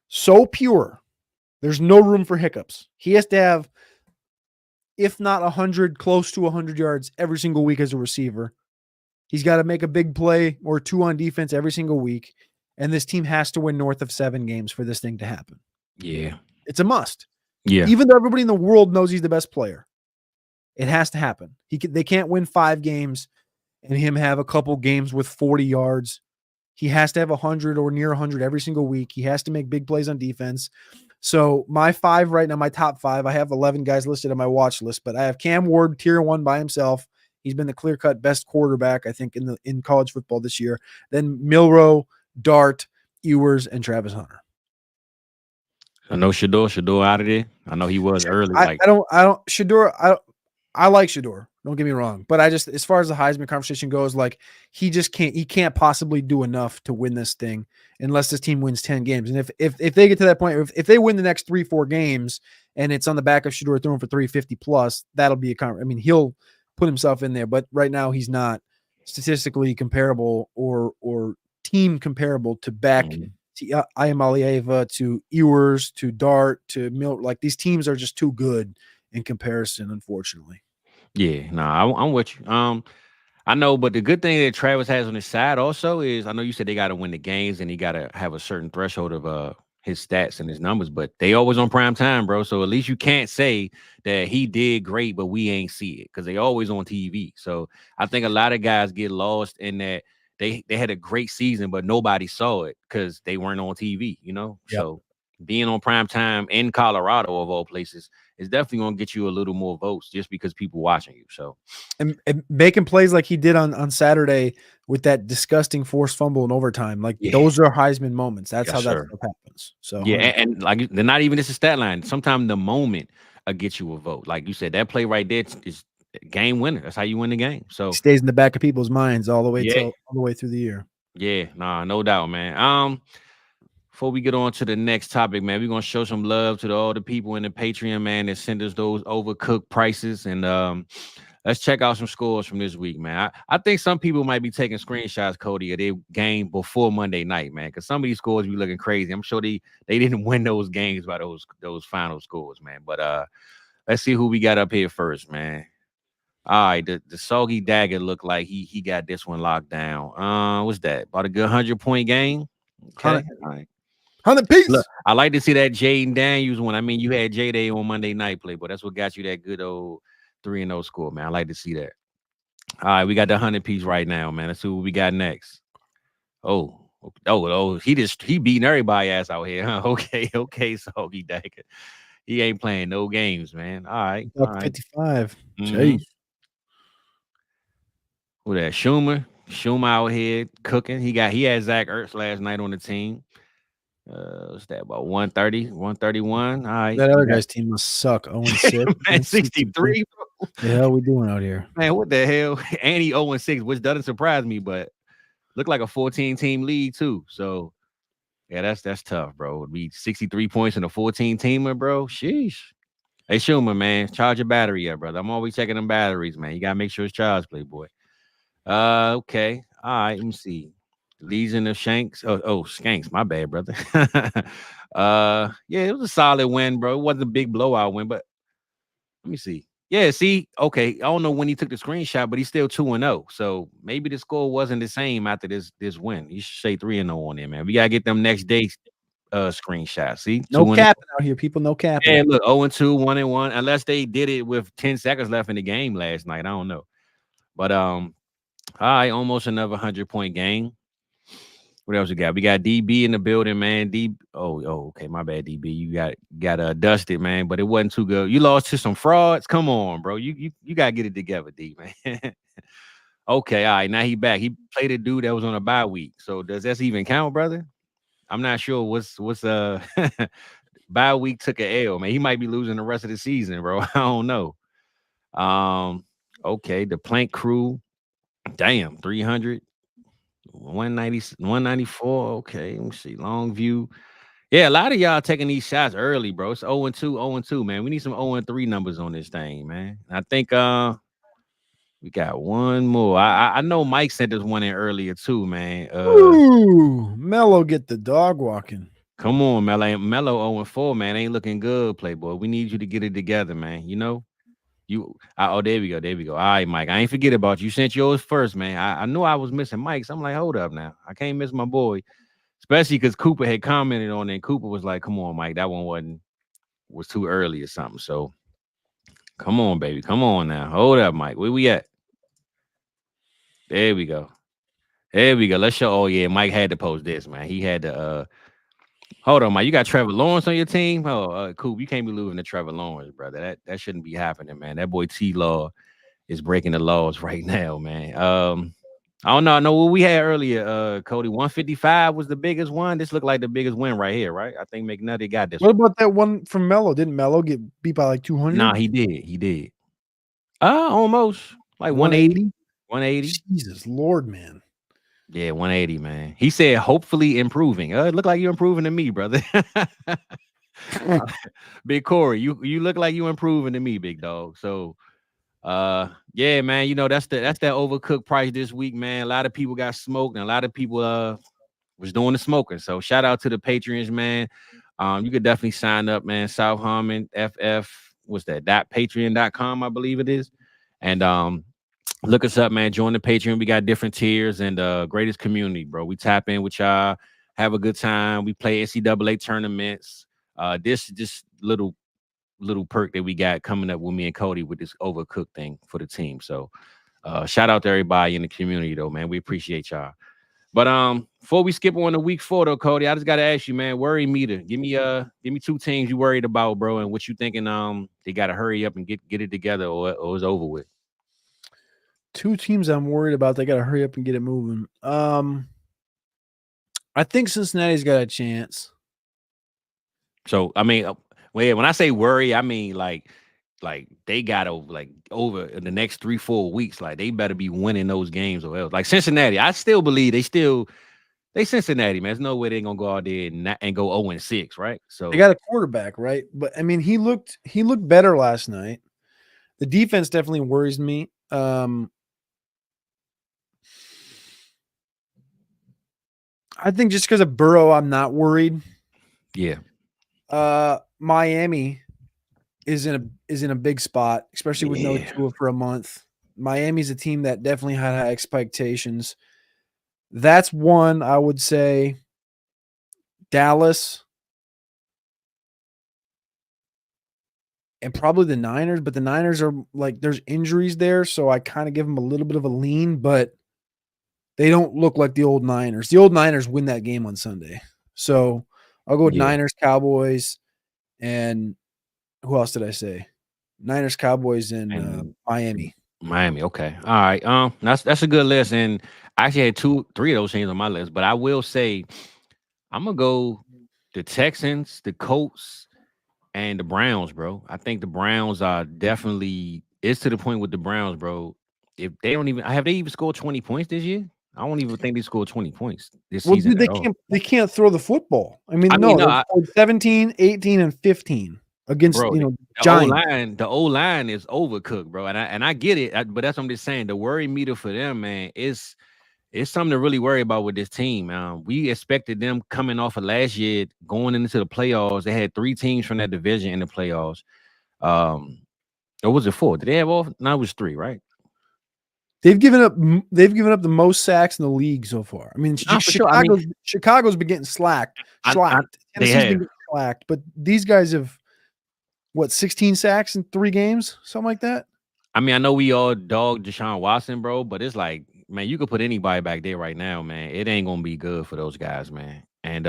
so pure. There's no room for hiccups. He has to have, if not 100, close to 100 yards every single week as a receiver. He's got to make a big play or two on defense every single week. And this team has to win north of 7 games for this thing to happen. Yeah. It's a must. Yeah. Even though everybody in the world knows he's the best player, it has to happen. They can't win 5 games and him have a couple games with 40 yards. He has to have 100 or near 100 every single week. He has to make big plays on defense. So my 5 right now, my top 5, I have 11 guys listed on my watch list, but I have Cam Ward, tier 1 by himself. He's been the clear-cut best quarterback, I think, in college football this year. Then Milroe, Dart, Ewers, and Travis Hunter. I know Shador out of there. I know he was early. I like Shador. Don't get me wrong, but as far as the Heisman conversation goes, like he can't possibly do enough to win this thing unless this team wins 10 games. And if they get to that point, if they win the next 3-4 games and it's on the back of Shador throwing for 350 plus, that'll be he'll put himself in there, but right now he's not statistically comparable or team comparable to back to Ayamalieva, to Ewers, to Dart, to Mill. Like these teams are just too good in comparison, unfortunately. Yeah, I'm with you. I know, but the good thing that Travis has on his side also is I know you said they got to win the games and he got to have a certain threshold of his stats and his numbers, but they always on prime time, bro. So at least you can't say that he did great, but we ain't see it because they always on TV. So I think a lot of guys get lost in that they had a great season, but nobody saw it because they weren't on TV, you know? Yep. So being on prime time in Colorado of all places is definitely going to get you a little more votes just because people watching you. So and making plays like he did on Saturday with that disgusting forced fumble in overtime, like those are Heisman moments. That's how that stuff happens. So and like they're not even just a stat line. Sometimes the moment gets you a vote. Like you said, that play right there is game winner. That's how you win the game. So it stays in the back of people's minds all the way through the year. Yeah, no doubt, man. Before we get on to the next topic, man, we're gonna show some love to all the people in the Patreon, man, that send us those overcooked prices. And let's check out some scores from this week, man. I think some people might be taking screenshots, Cody, of their game before Monday night, man, because some of these scores be looking crazy. I'm sure they didn't win those games by those final scores, man. But let's see who we got up here first, man. All right, the Soggy Dagger looked like he got this one locked down. What's that? About a good 100-point game. Okay, all right. 100 piece. Look, I like to see that Jayden Daniels one. I mean, you had J-Day on Monday Night Play, but that's what got you that good old 3-0 score, man. I like to see that. All right, we got the 100 piece right now, man. Let's see what we got next. Oh, he beating everybody ass out here, huh? Okay, Soggy Dagger. He ain't playing no games, man. All right. 55. Mm-hmm. Jeez. Who that? Schumer out here cooking. He had Zach Ertz last night on the team. What's that, about 130, 131? All right. That other guy's team must suck. 0-6. Man, 63, bro. The hell we doing out here? Man, what the hell? And he 0-6, which doesn't surprise me, but look like a 14-team league too. So yeah, that's tough, bro. It'd be 63 points in a 14-teamer, bro. Sheesh. Hey, Schumer, man, charge your battery up, brother. I'm always checking them batteries, man. You gotta make sure it's charged, Playboy. Okay. All right, let me see. Legion of Shanks. Oh, Skanks. My bad, brother. Yeah, it was a solid win, bro. It wasn't a big blowout win, but let me see. Yeah, see, okay. I don't know when he took the screenshot, but he's still 2-0. So maybe the score wasn't the same after this win. You should say 3-0 on there, man. We gotta get them next day screenshots. See, no capping out here, people. No capping. Yeah, look, 0-2, 1-1. Unless they did it with 10 seconds left in the game last night. I don't know. But all right, almost another 100-point game. What else we got? We got DB in the building, man. Okay, my bad, DB. You got dusted, man, but it wasn't too good. You lost to some frauds. Come on, bro. You gotta get it together, D, man. Okay, all right. Now he back. He played a dude that was on a bye week. So does that even count, brother? I'm not sure what's bye week took a L, man. He might be losing the rest of the season, bro. I don't know. Um, okay, the plank crew. Damn, 300. 190, 194. Okay, let me see. Long view. Yeah, a lot of y'all taking these shots early, bro. It's 0 and 2, 0 and 2, man. We need some 0 and 3 numbers on this thing, man. I think we got one more. I know Mike sent us one in earlier too, man. Ooh, Mello get the dog walking. Come on, Mello 0 and 4, man. Ain't looking good, Playboy. We need you to get it together, man. You know? There we go. There we go. All right, Mike. I ain't forget about you. You sent yours first, man. I knew I was missing Mike's. I'm like, hold up now. I can't miss my boy. Especially because Cooper had commented on it. And Cooper was like, come on, Mike. That one was too early or something. So come on, baby. Come on now. Hold up, Mike. Where we at? There we go. There we go. Let's show. Oh, yeah. Mike had to post this, man. He had to hold on, Mike. You got Trevor Lawrence on your team? Oh, Coop, you can't be losing to Trevor Lawrence, brother. That shouldn't be happening, man. That boy T-Law is breaking the laws right now, man. I don't know. I know what we had earlier, Cody. 155 was the biggest one. This looked like the biggest win right here, right? I think McNutty got this. What about that one from Mello? Didn't Mello get beat by like 200? Nah, he did. He did. Almost like 180. 180. Jesus Lord, man. Yeah, 180, man. He said, hopefully improving. It looked like you're improving to me, brother. Big Corey, you look like you improving to me, big dog. So yeah, man, you know, that's that overcooked price this week, man. A lot of people got smoked, and a lot of people was doing the smoking. So shout out to the patrons, man. You could definitely sign up, man. South Harmon FF, what's that? Patreon.com, I believe it is. And look us up, man. Join the Patreon. We got different tiers and greatest community, bro. We tap in with y'all, have a good time. We play NCAA tournaments. This little perk that we got coming up with me and Cody with this overcooked thing for the team. So shout out to everybody in the community though, man. We appreciate y'all. But before we skip on to week 4 though, Cody, I just gotta ask you, man, worry meter. Give me 2 teams you worried about, bro, and what you thinking they gotta hurry up and get it together or it's over with. 2 teams I'm worried about. They gotta hurry up and get it moving. I think Cincinnati's got a chance. So I mean, when I say worry, I mean like they got over in the next 3-4 weeks, like they better be winning those games or else. Like Cincinnati, I still believe they Cincinnati, man. There's no way they're gonna go out there and go 0-6, right? So they got a quarterback, right? But I mean, he looked better last night. The defense definitely worries me. I think just because of Burrow, I'm not worried. Yeah. Miami is in a big spot, especially with no Tua for a month. Miami's a team that definitely had high expectations. That's one I would say. Dallas and probably the Niners, but the Niners are like there's injuries there, so I kind of give them a little bit of a lean, but they don't look like the old Niners. The old Niners win that game on Sunday. So I'll go with Niners, Cowboys, and who else did I say? Niners, Cowboys, and Miami. Miami, okay. All right. That's a good list. And I actually had 3 of those teams on my list, but I will say I'm gonna go the Texans, the Colts, and the Browns, bro. I think the Browns are definitely it's to the point with the Browns, bro. If they don't even have they even scored 20 points this year? I don't even think they scored 20 points this season. Dude, they can't throw the football. I mean, no, 17, 18, and 15 against Giants. The O-line is overcooked, bro. And I get it, but that's what I'm just saying. The worry meter for them, man, is something to really worry about with this team. We expected them coming off of last year, going into the playoffs. They had 3 teams from that division in the playoffs. Or was it 4? Did they have all? No, it was 3, right? They've given up the most sacks in the league so far. I mean, Chicago's been getting slacked. Tennessee's been getting slacked, but these guys have 16 sacks in 3 games, something like that. I mean, I know we all dog Deshaun Watson, bro, but it's like man, you could put anybody back there right now, man. It ain't gonna be good for those guys, man. And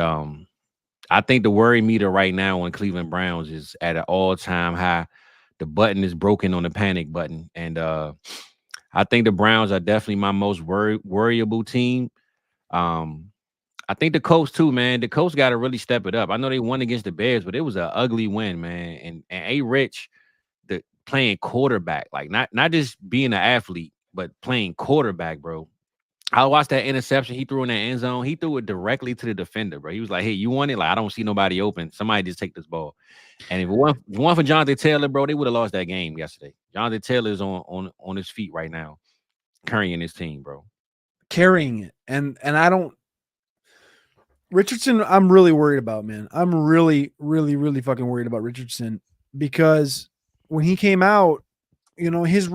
I think the worry meter right now on Cleveland Browns is at an all-time high. The button is broken on the panic button. And I think the Browns are definitely my most worryable team. Um, I think the Colts too, man. The Colts got to really step it up. I know they won against the Bears, but it was an ugly win, man. And A. Rich, the playing quarterback, like not just being an athlete, but playing quarterback, bro. I watched that interception he threw in that end zone. He threw it directly to the defender, bro. He was like, "Hey, you want it? Like, I don't see nobody open. Somebody just take this ball." And if it weren't for Jonathan Taylor, bro, they would have lost that game yesterday. Jonathan Taylor is on his feet right now, carrying his team, bro. Carrying it. And I don't Richardson, I'm really worried about, man. I'm really, really, really fucking worried about Richardson because when he came out, you know, his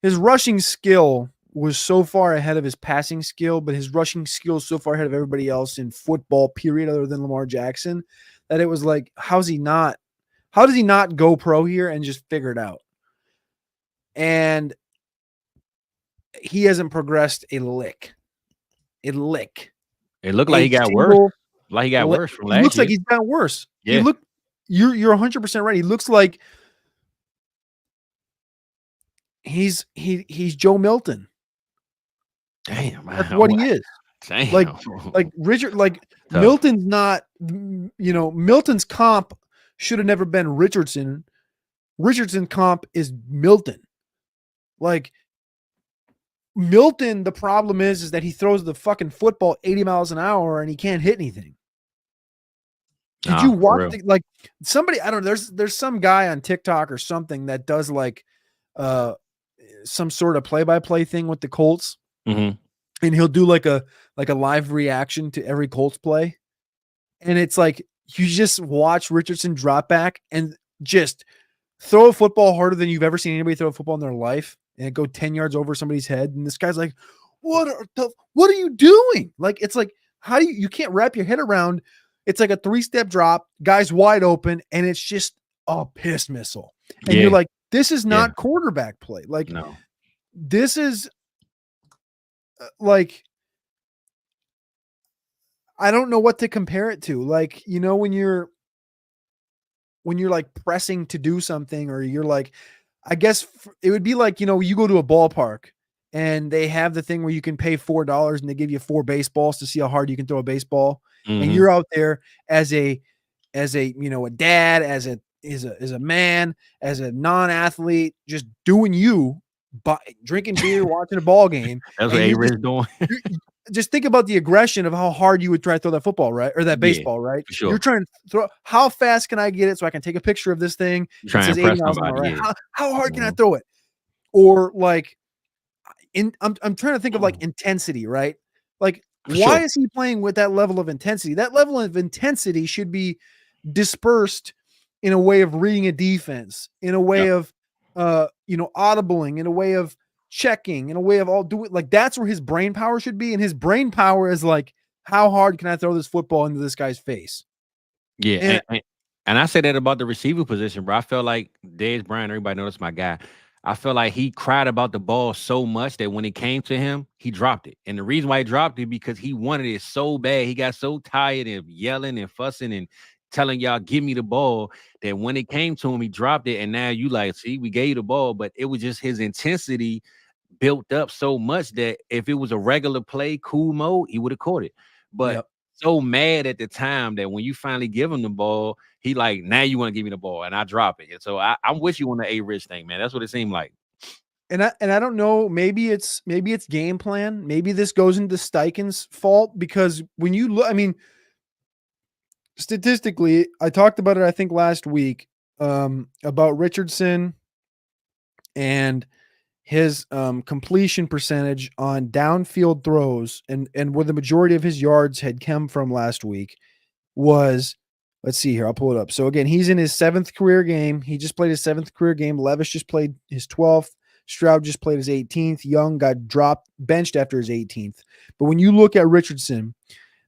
rushing skill was so far ahead of his passing skill, but his rushing skill is so far ahead of everybody else in football, period, other than Lamar Jackson, that it was like, how does he not go pro here and just figure it out? And he hasn't progressed a lick. It looked like he got worse. Like he got worse from last year. It looks like he's got worse. Yeah. You're 100% right. He looks like he's Joe Milton. Damn, that's what he is. Damn. Like Richard, like tough. Milton's not, you know, Milton's comp should have never been Richardson. Richardson comp is Milton. Like Milton, the problem is that he throws the fucking football 80 miles an hour and he can't hit anything. Did you watch like somebody? I don't know. There's some guy on TikTok or something that does like some sort of play-by-play thing with the Colts. Mm-hmm. And he'll do like a live reaction to every Colts play. And it's like you just watch Richardson drop back and just throw a football harder than you've ever seen anybody throw a football in their life and go 10 yards over somebody's head. And this guy's like, what are you doing? Like, it's like, how do you can't wrap your head around. It's like a 3-step drop, guy's wide open, and it's just a piss missile. And you're like, this is not quarterback play. Like, no, this is like, I don't know what to compare it to. Like, you know, when you're like pressing to do something, or you're like, I guess it would be like, you know, you go to a ballpark and they have the thing where you can pay $4 and they give you 4 baseballs to see how hard you can throw a baseball. Mm-hmm. And you're out there as a, you know, a dad, as a man, as a non-athlete, just doing you, drinking beer, watching a ball game. That's what A-Rid's doing. Just think about the aggression of how hard you would try to throw that football, right? Or that baseball, right? Sure. You're trying to throw. How fast can I get it so I can take a picture of this thing? Trying to impress somebody. Right? How hard can I throw it? Or like, I'm trying to think of like intensity, right? Like, why is he playing with that level of intensity? That level of intensity should be dispersed in a way of reading a defense, in a way of, you know, audibling, in a way of checking, in a way of all do it. Like, that's where his brain power should be. And his brain power is like, how hard can I throw this football into this guy's face? Yeah. And I say that about the receiver position, bro. I felt like Dez Bryant, everybody knows my guy. I felt like he cried about the ball so much that when it came to him, he dropped it. And the reason why he dropped it, because he wanted it so bad. He got so tired of yelling and fussing and telling y'all, give me the ball, that when it came to him, he dropped it. And now you like, see, we gave you the ball, but it was just his intensity built up so much that if it was a regular play, cool mode, he would have caught it. But so mad at the time that when you finally give him the ball, he like, now you want to give me the ball, and I drop it. And so I'm with you on the A-Rich thing, man. That's what it seemed like. And I don't know, maybe it's game plan. Maybe this goes into Steichen's fault, because when you look, I mean, statistically, I talked about it, I think last week, about Richardson and his completion percentage on downfield throws, and where the majority of his yards had come from last week was, let's see here, I'll pull it up. So again, he's in his 7th career game. He just played his 7th career game. Levis just played his 12th. Stroud just played his 18th. Young got benched after his 18th. But when you look at Richardson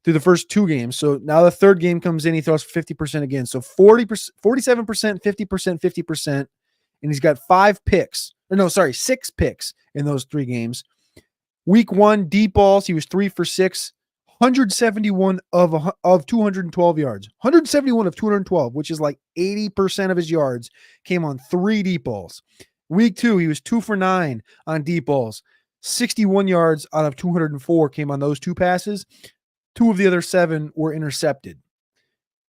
through the first 2 games, so now the 3rd game comes in, he throws 50% again. So 40%, 47%, 50%, 50%. And he's got 6 picks in those 3 games. Week 1, deep balls, he was 3 for 6, 171 of 212 yards. 171 of 212, which is like 80% of his yards came on 3 deep balls. Week 2, he was 2 for 9 on deep balls. 61 yards out of 204 came on those 2 passes. 2 of the other 7 were intercepted.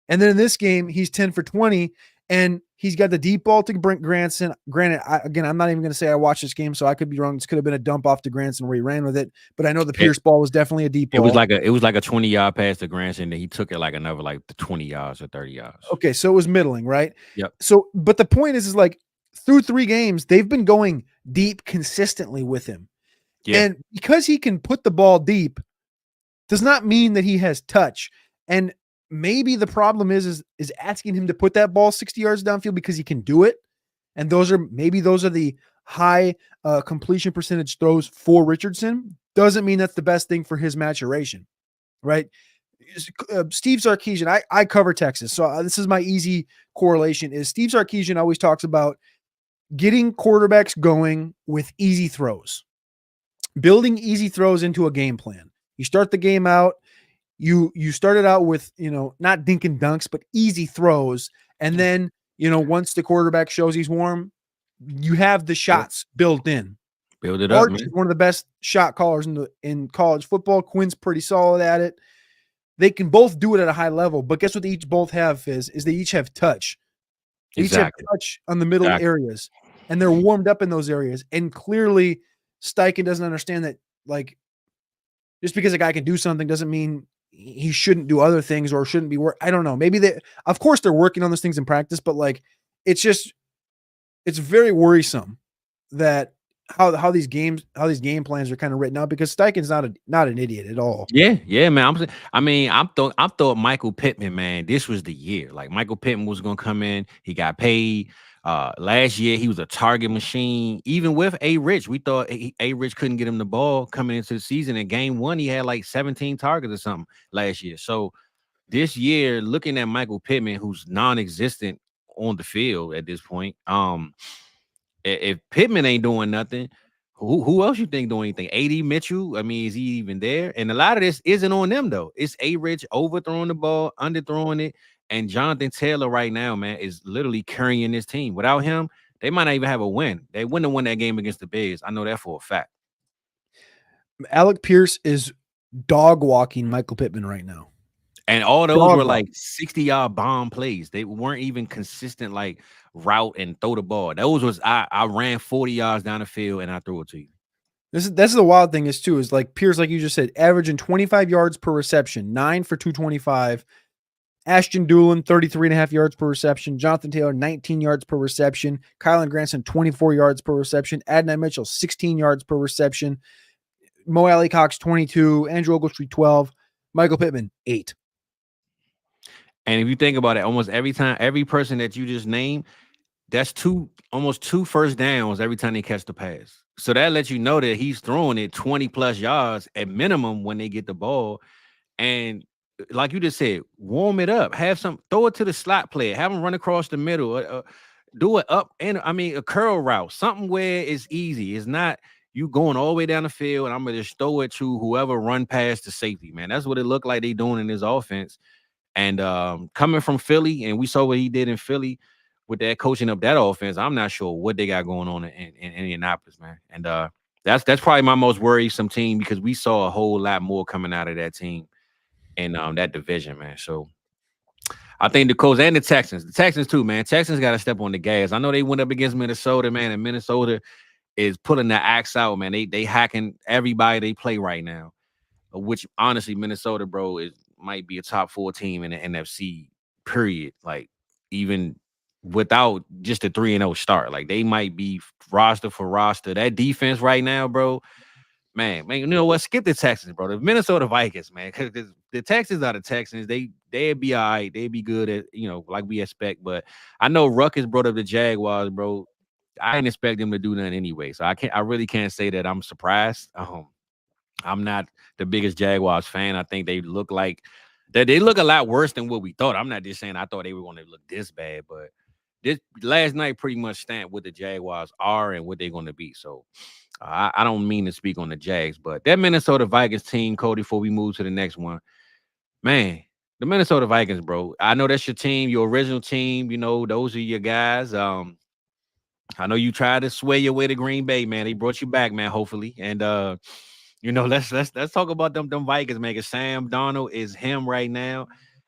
And then in this game, he's 10 for 20, and he's got the deep ball to Brent Granson. Granted, I'm not even going to say I watched this game, so I could be wrong. This could have been a dump off to Granson where he ran with it, but I know the Pierce ball was definitely a deep ball. It was like a 20-yard pass to Granson, and he took it like another like 20 yards or 30 yards. Okay, so it was middling, right? Yep. So, but the point is like through 3 games, they've been going deep consistently with him. Yeah. And because he can put the ball deep does not mean that he has touch. And maybe the problem is asking him to put that ball 60 yards downfield because he can do it. And those are the high completion percentage throws for Richardson. Doesn't mean that's the best thing for his maturation, right? Steve Sarkisian, I cover Texas. So this is my easy correlation is Steve Sarkisian always talks about getting quarterbacks going with easy throws, building easy throws into a game plan. You start the game out, you started out with, not dink and dunks, but easy throws. And then, once the quarterback shows he's warm, you have the shots built in. Build it up, man. He's one of the best shot callers in college football. Quinn's pretty solid at it. They can both do it at a high level, but guess what they both have is they each have touch. They each have touch on the middle areas, and they're warmed up in those areas. And clearly Steichen doesn't understand that, like, just because a guy can do something doesn't mean he shouldn't do other things or shouldn't be I don't know. Maybe of course they're working on those things in practice, but like, it's very worrisome that how these game plans are kind of written out because Steichen's not an idiot at all. Yeah, man. I thought Michael Pittman, man, this was the year. Like Michael Pittman was gonna come in. He got paid. Last year he was a target machine. Even with A. Rich, we thought A. Rich couldn't get him the ball coming into the season. In game 1, he had like 17 targets or something last year. So this year, looking at Michael Pittman, who's non-existent on the field at this point, if Pittman ain't doing nothing, who else you think doing anything? AD Mitchell, I mean, is he even there? And a lot of this isn't on them though. It's A. Rich overthrowing the ball, underthrowing it. And Jonathan Taylor right now, man, is literally carrying this team. Without him, they might not even have a win. They wouldn't have won that game against the Bears. I know that for a fact. Alec Pierce is dog walking Michael Pittman right now. And all those were like 60-yard bomb plays. They weren't even consistent, like route and throw the ball. Those was I ran 40 yards down the field and I threw it to you. That's the wild thing is like Pierce, like you just said, averaging 25 yards per reception, 9 for 225. Ashton Doolin, 33.5 yards per reception. Jonathan Taylor, 19 yards per reception. Kylan Granson, 24 yards per reception. Adnan Mitchell, 16 yards per reception. Mo Alley Cox, 22. Andrew Ogletree, 12. Michael Pittman, 8. And if you think about it, almost every person that you just named, that's almost 2 first downs every time they catch the pass. So that lets you know that he's throwing it 20 plus yards at minimum when they get the ball. And like you just said, warm it up, throw it to the slot player, have them run across the middle, do it up, and a curl route, something where it's easy. It's not you going all the way down the field, and I'm gonna just throw it to whoever run past the safety, man. That's what it looked like they doing in this offense. And coming from Philly, and we saw what he did in Philly with that coaching up that offense. I'm not sure what they got going on in Indianapolis, man. And that's probably my most worrisome team because we saw a whole lot more coming out of that team. In that division, man. So I think the Colts and the Texans too, man. Texans got to step on the gas. I know they went up against Minnesota, man, and Minnesota is pulling the axe out, man. They hacking everybody they play right now, which honestly, Minnesota, bro, might be a top 4 team in the NFC, period. Like even without just a 3-0 start, like they might be roster for roster. That defense right now, bro. Man, you know what? Skip the Texans, bro. The Minnesota Vikings, man. Because the Texans are the Texans. They'd be all right. They'd be good at, like we expect. But I know Ruckus brought up the Jaguars, bro. I didn't expect them to do nothing anyway. So I really can't say that I'm surprised. I'm not the biggest Jaguars fan. I think they look like that. They look a lot worse than what we thought. I'm not just saying I thought they were going to look this bad, but this last night pretty much stamped what the Jaguars are and what they're going to be. So I don't mean to speak on the Jags, but that Minnesota Vikings team, Cody, before we move to the next one, man, the Minnesota Vikings, bro. I know that's your team, your original team. You know, those are your guys. I know you tried to sway your way to Green Bay, man. They brought you back, man. Hopefully, and you know, let's talk about them Vikings, man. 'Cause Sam Darnold is him right now.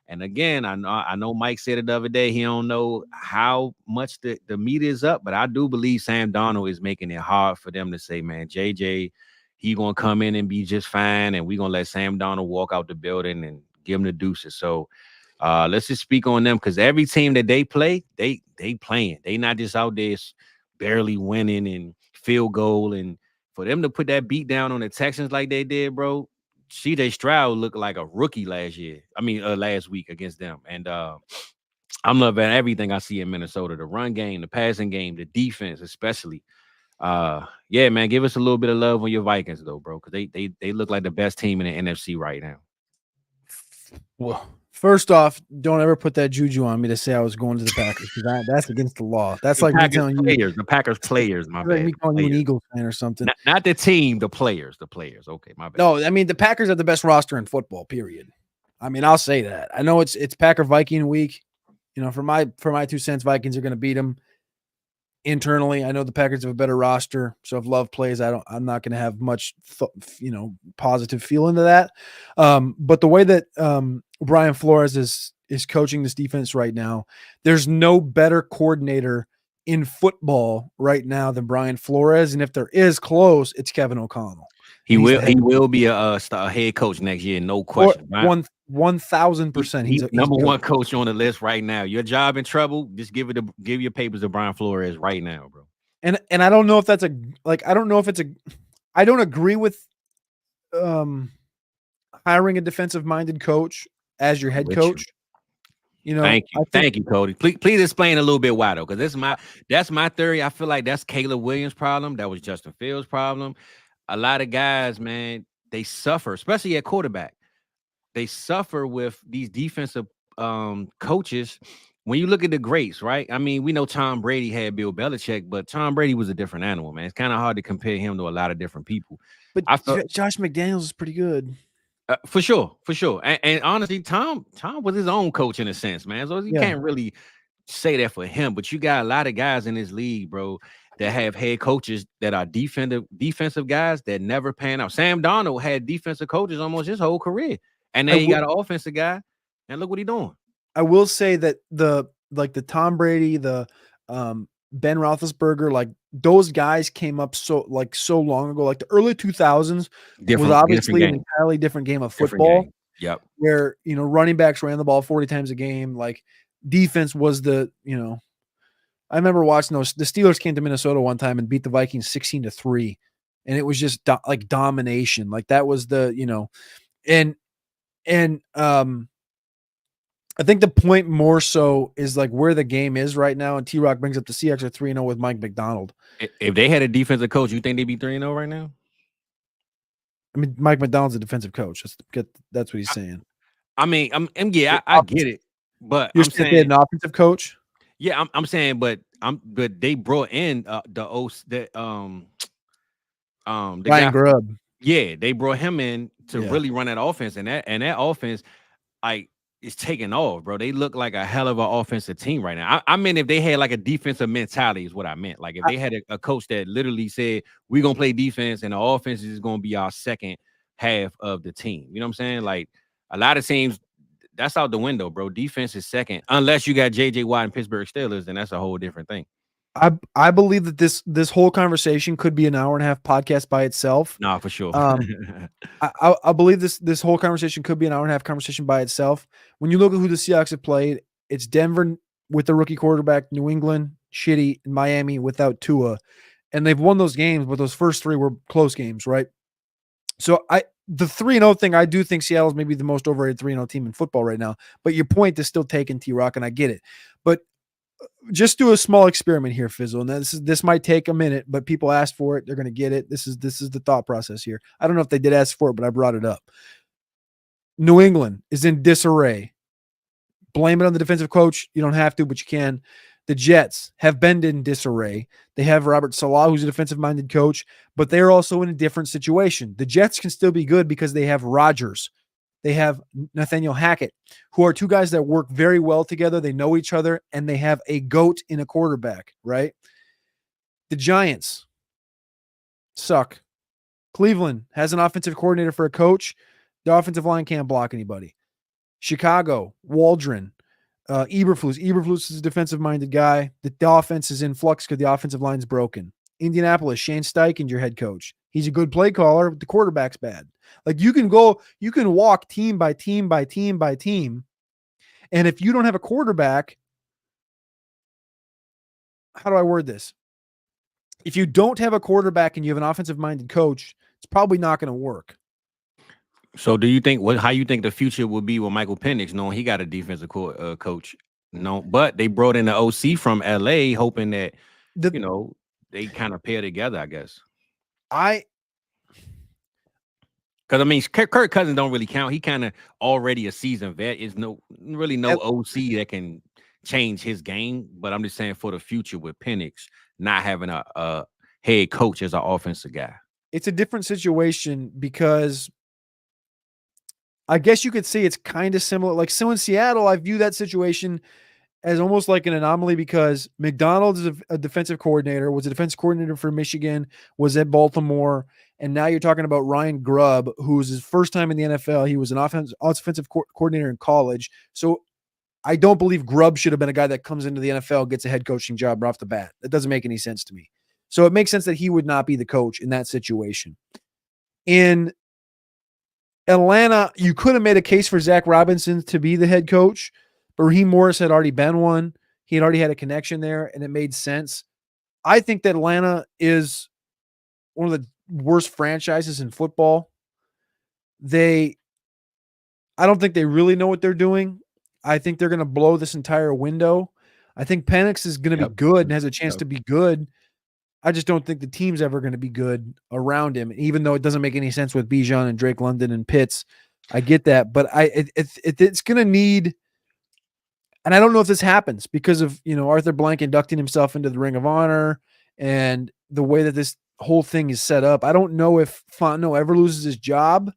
And again, I know Mike said it the other day. He don't know how much the meat is up, but I do believe Sam Darnold is making it hard for them to say, man, JJ, he gonna come in and be just fine, and we gonna let Sam Darnold walk out the building and give him the deuces. So let's just speak on them because every team that they play, they playing. They not just out there barely winning and field goal. And for them to put that beat down on the Texans like they did, bro, CJ Stroud looked like a rookie last week against them. And I'm loving everything I see in Minnesota. The run game, the passing game, the defense, especially. Yeah, man, give us a little bit of love on your Vikings, though, bro, because they look like the best team in the NFC right now. Well, first off, don't ever put that juju on me to say I was going to the Packers. That's against the law. That's like me telling you the Packers players, my bad. Like me calling you an Eagles fan or something. Not the team, the players. Okay, my bad. No, I mean the Packers are the best roster in football, period. I mean, I'll say that. I know it's Packer Viking week. You know, for my 2 cents, Vikings are going to beat them. Internally, I know the Packers have a better roster, so if Love plays, I'm not going to have much, positive feel into that. But the way that Brian Flores is coaching this defense right now, there's no better coordinator in football right now than Brian Flores, and if there is close, it's Kevin O'Connell. He will be a head coach next year, no question. 1,000%. He's number one coach on the list right now. Your job in trouble, just give your papers to Brian Flores right now, bro. And I don't know if that's I don't agree with hiring a defensive minded coach as your head coach. You know, thank you, Cody. Please explain a little bit why though, because that's my theory. I feel like that's Caleb Williams' problem. That was Justin Fields' problem. A lot of guys, man, they suffer, especially at quarterback. They suffer with these defensive coaches. When you look at the greats, right? I mean, we know Tom Brady had Bill Belichick, but Tom Brady was a different animal, man. It's kind of hard to compare him to a lot of different people. But Josh McDaniels is pretty good. For sure. And honestly, Tom was his own coach in a sense, man. So you can't really say that for him. But you got a lot of guys in this league, bro, that have head coaches that are defensive guys that never pan out. Sam Darnold had defensive coaches almost his whole career. And then you got an offensive guy, and look what he's doing. I will say that the Tom Brady, the Ben Roethlisberger, like those guys came up so long ago, like the early 2000s was obviously an entirely different game of football. Yep. Where, running backs ran the ball 40 times a game. Like defense was I remember watching the Steelers came to Minnesota one time and beat the Vikings 16-3. And it was just like domination. Like that was and I think the point more so is like where the game is right now. And T-Rock brings up the Seahawks are 3-0 with Mike McDonald. If they had a defensive coach, you think they'd be 3-0 right now? I mean, Mike McDonald's a defensive coach. That's what he's saying. I get it. But you're saying they had an offensive coach? Yeah, I'm saying, but they brought in Ryan Grubb. Yeah, they brought him in to really run that offense, and that offense, like, is taking off, bro. They look like a hell of an offensive team right now. I mean, if they had like a defensive mentality, is what I meant. Like if they had a coach that literally said, "We're gonna play defense, and the offense is gonna be our second half of the team." You know what I'm saying? Like a lot of teams, that's out the window, bro. Defense is second, unless you got J.J. Watt and Pittsburgh Steelers, then that's a whole different thing. I believe that this whole conversation could be an hour and a half podcast by itself. No, for sure. I believe this whole conversation could be an hour and a half conversation by itself. When you look at who the Seahawks have played, it's Denver with the rookie quarterback, New England, shitty, and Miami without Tua. And they've won those games, but those first three were close games, right? So the 3-0 thing, I do think Seattle's maybe the most overrated 3-0 team in football right now. But your point is still taken, T-Rock, and I get it. But just do a small experiment here, Fizzle. And this might take a minute, but people asked for it. They're going to get it. This is the thought process here. I don't know if they did ask for it, but I brought it up. New England is in disarray. Blame it on the defensive coach. You don't have to, but you can. The Jets have been in disarray. They have Robert Saleh, who's a defensive-minded coach, but they're also in a different situation. The Jets can still be good because they have Rodgers. They have Nathaniel Hackett, who are two guys that work very well together. They know each other, and they have a GOAT in a quarterback, right? The Giants suck. Cleveland has an offensive coordinator for a coach. The offensive line can't block anybody. Chicago, Waldron, Eberflus. Eberflus is a defensive-minded guy. The offense is in flux because the offensive line's broken. Indianapolis, Shane Steichen, your head coach. He's a good play caller, but the quarterback's bad. Like you can walk team by team by team by team. And if you don't have a quarterback, how do I word this? If you don't have a quarterback and you have an offensive-minded coach, it's probably not going to work. So do you think how you think the future will be with Michael Penix, knowing he got a defensive coach? No, but they brought in the OC from LA, hoping that they kind of pair together, I guess. Because I mean, Kirk Cousins don't really count. He kind of already a seasoned vet. Is no OC that can change his game. But I'm just saying for the future with Penix not having a head coach as an offensive guy, it's a different situation because I guess you could say it's kind of similar. Like so in Seattle, I view that situation as almost like an anomaly because McDonald is a defensive coordinator, was a defense coordinator for Michigan, was at Baltimore, and now you're talking about Ryan Grubb, who's his first time in the NFL. He was an offensive coordinator in college. So I don't believe Grubb should have been a guy that comes into the NFL, gets a head coaching job right off the bat. That doesn't make any sense to me. So it makes sense that he would not be the coach in that situation. In Atlanta, you could have made a case for Zach Robinson to be the head coach, but Raheem Morris had already been one. He had already had a connection there, and it made sense. I think that Atlanta is one of the worst franchises in football. I don't think they really know what they're doing. I think they're going to blow this entire window. I think Penix is going to be good and has a chance to be good. I just don't think the team's ever going to be good around him, even though it doesn't make any sense with Bijan and Drake London and Pitts. I get that, but it's going to need, and I don't know if this happens because of Arthur Blank inducting himself into the Ring of Honor and the way that this whole thing is set up. I don't know if Fontenot ever loses his job.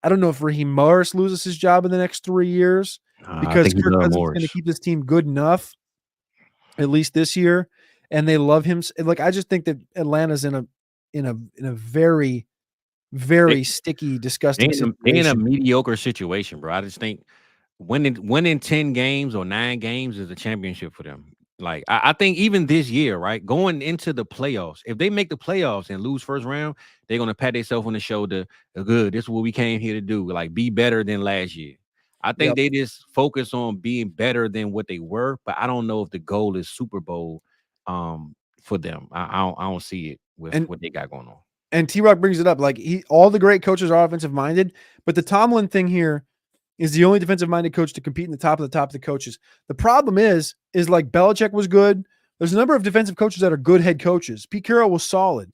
I don't know if Raheem Morris loses his job in the next 3 years because Kirk Cousins is going to keep this team good enough, at least this year. And they love him. Like, I just think that Atlanta's in a very, very sticky, disgusting situation. They're in a mediocre situation, bro. I just think winning 10 games or 9 games is a championship for them. Like, I think even this year, right, going into the playoffs, if they make the playoffs and lose first round, they're going to pat themselves on the shoulder. Good. This is what we came here to do. Like, be better than last year. I think they just focus on being better than what they were, but I don't know if the goal is Super Bowl for them. I don't see it with what they got going on. And T-Rock brings it up. Like, all the great coaches are offensive minded, but the Tomlin thing here is the only defensive minded coach to compete in the top of the coaches. The problem is like Belichick was good. There's a number of defensive coaches that are good head coaches. Pete Carroll was solid.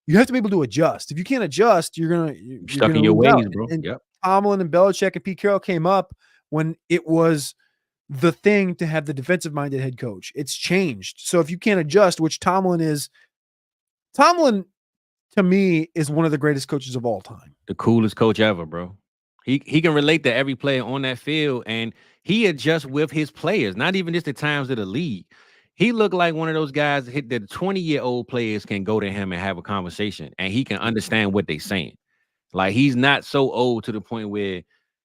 You have to be able to adjust. If you can't adjust, you're stuck in your ways, bro. And Tomlin and Belichick and Pete Carroll came up when it was the thing to have the defensive minded head coach. It's changed. So if you can't adjust, which Tomlin to me is one of the greatest coaches of all time. The coolest coach ever, bro. He can relate to every player on that field, and he adjusts with his players, not even just the times of the league. He looked like one of those guys that the 20-year-old players can go to him and have a conversation, and he can understand what they're saying. Like, he's not so old to the point where,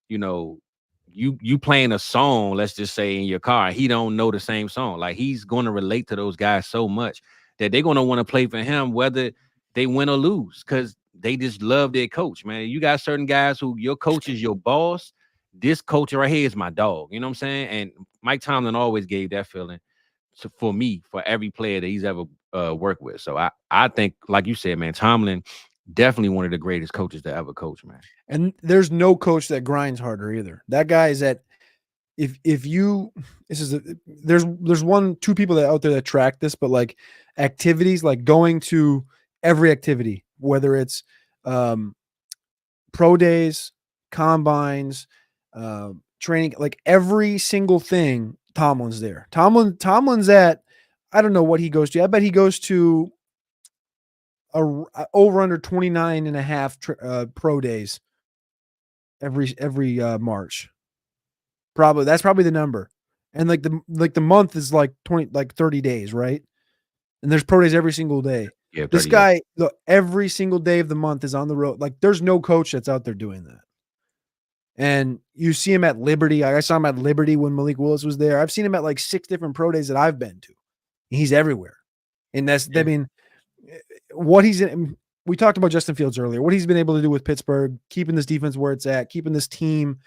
you playing a song, let's just say, in your car, he don't know the same song. Like, he's going to relate to those guys so much that they're going to want to play for him, whether they win or lose, because they just love their coach, man. You got certain guys who your coach is your boss. This coach right here is my dog. You know what I'm saying? And Mike Tomlin always gave that feeling for me, for every player that he's ever worked with. So I think, like you said, man, Tomlin definitely one of the greatest coaches to ever coach, man. And there's no coach that grinds harder either. That guy is at, there's 2 people out there that track this, but like activities, like going to every activity, whether it's pro days, combines, training, like every single thing, Tomlin's there. Tomlin's at I don't know what he goes to. I bet he goes to over under 29 and a half pro days every March. Probably that's probably the number. And like the month is like 30 days, right? And there's pro days every single day. Yeah, This 30 days. guy, look, every single day of the month is on the road. Like there's no coach that's out there doing that. And you see him at Liberty. I saw him at Liberty when Malik Willis was there. I've seen him at like 6 different pro days that I've been to. He's everywhere. And I mean, what he's in, we talked about Justin Fields earlier, what he's been able to do with Pittsburgh, keeping this defense where it's at, keeping this team,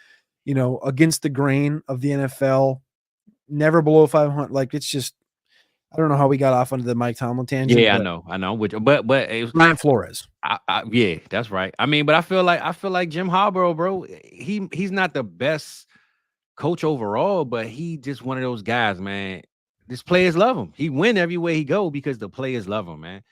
against the grain of the NFL, never below 500. Like it's just, I don't know how we got off onto the Mike Tomlin tangent. Yeah, I know. But it was Ryan Flores. Yeah, that's right. I mean, but I feel like Jim Harbaugh, bro. He's not the best coach overall, but he just one of those guys, man. These players love him. He win everywhere he go because the players love him, man.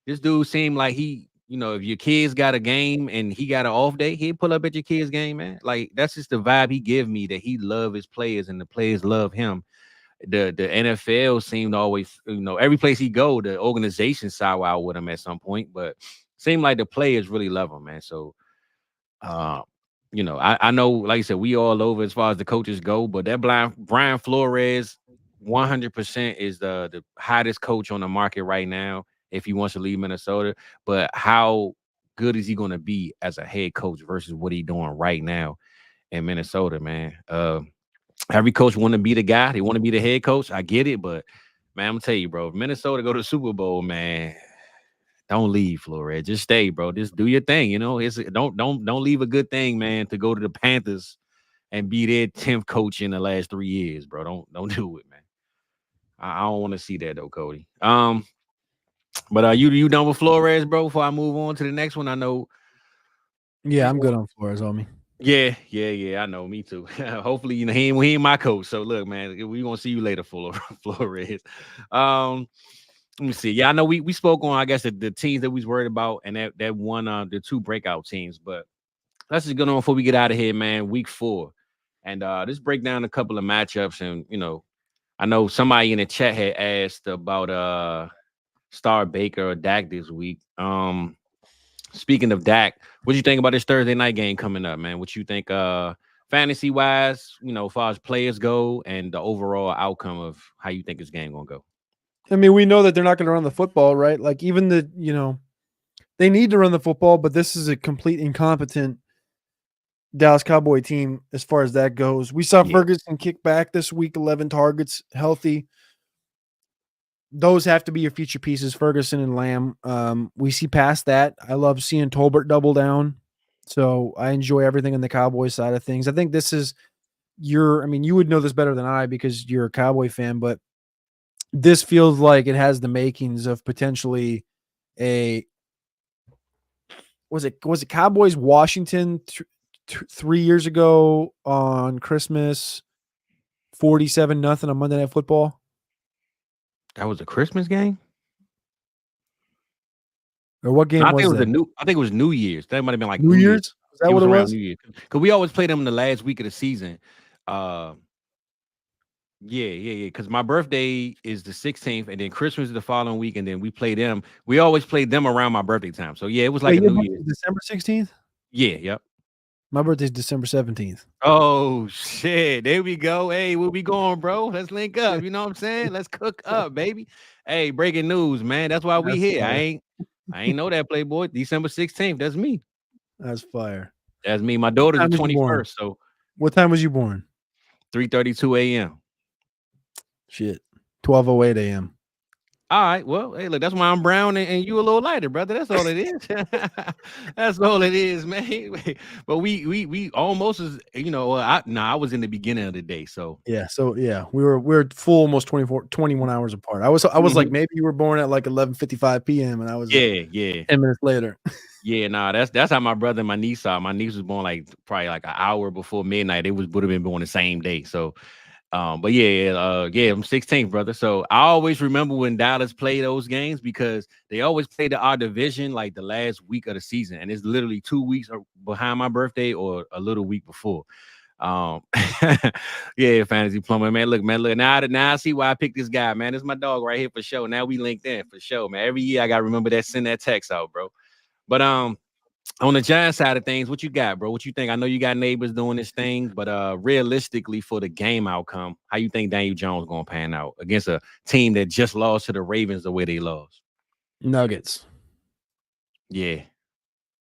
This dude seemed like if your kids got a game and he got an off day, he'd pull up at your kid's game, man. Like that's just the vibe he give me, that he love his players and the players love him. The NFL seemed to always, every place he go, the organization side out with him at some point, but seemed like the players really love him, man. So, I know, like I said, we all over as far as the coaches go, but that Brian Flores, 100% is the hottest coach on the market right now if he wants to leave Minnesota. But how good is he going to be as a head coach versus what he's doing right now in Minnesota, man? Every coach want to be the guy. They want to be the head coach. I get it, but man, I'm gonna tell you, bro. If Minnesota go to the Super Bowl, man, don't leave, Flores. Just stay, bro. Just do your thing. Don't leave a good thing, man, to go to the Panthers and be their 10th coach in the last 3 years, bro. Don't do it, man. I don't want to see that though, Cody. But you done with Flores, bro? Before I move on to the next one, I know. Yeah, I'm good on Flores, homie. Yeah. I know, me too. Hopefully, he ain't my coach. So look, man, we gonna see you later, Flores. Let me see. Yeah, I know we spoke on, I guess, the teams that we was worried about, and that one the 2 breakout teams. But let's just get on before we get out of here, man. Week 4, and let's break down a couple of matchups. And I know somebody in the chat had asked about Star Baker or Dak this week. Speaking of Dak, what do you think about this Thursday night game coming up, man? What you think fantasy wise, as far as players go, and the overall outcome of how you think this game gonna go? I mean, we know that they're not going to run the football, right? Like even they need to run the football, but this is a complete incompetent Dallas Cowboy team as far as that goes. We saw Ferguson kick back this week, 11 targets, healthy. Those have to be your feature pieces, Ferguson and Lamb. We see past that. I love seeing Tolbert double down. So I enjoy everything on the Cowboy side of things. I think this is you would know this better than I because you're a Cowboy fan, but this feels like it has the makings of potentially was it Cowboys Washington 3 years ago on Christmas, 47-0 on Monday Night Football. That was a Christmas game? Or what game I was that? I think it was New Year's. That might have been like New Year's? Is that what it was? New Year's. Because we always play them in the last week of the season. Yeah. Because my birthday is the 16th, and then Christmas is the following week, and then we play them. We always play them around my birthday time. So yeah, it was like a New Year's. December 16th? Yeah, yep. My birthday's December 17th. Oh shit. There we go. Hey, where we going, bro? Let's link up. You know what I'm saying? Let's cook up, baby. Hey, breaking news, man. That's why we here. Fire. I ain't know that, Playboy. December 16th. That's me. That's fire. That's me. My daughter's the 21st. So what time was you born? 3:32 a.m. Shit. 12:08 a.m. All right. Well, hey, look, that's why I'm brown and you a little lighter, brother. That's all it is. That's all it is, man. But we almost as I was in the beginning of the day. So yeah. So yeah, we're full almost 21 hours apart. I was like, maybe you were born at like 11:55 p.m. and I was 10 minutes later. Yeah, that's how my brother and my niece are. My niece was born probably like an hour before midnight. It would have been born the same day. So but I'm 16th, brother. So I always remember when Dallas play those games because they always play our division like the last week of the season, and it's literally 2 weeks behind my birthday or a little week before. Yeah, fantasy plumber, man. Look, man, look. Now I see why I picked this guy, man. This is my dog right here for sure. Now we linked in for sure, man. Every year I gotta remember that, send that text out, bro. But on the Giants side of things, what you got, bro? What you think? I know you got neighbors doing this thing, but realistically, for the game outcome, how you think Daniel Jones gonna pan out against a team that just lost to the Ravens the way they lost? Nuggets. Yeah.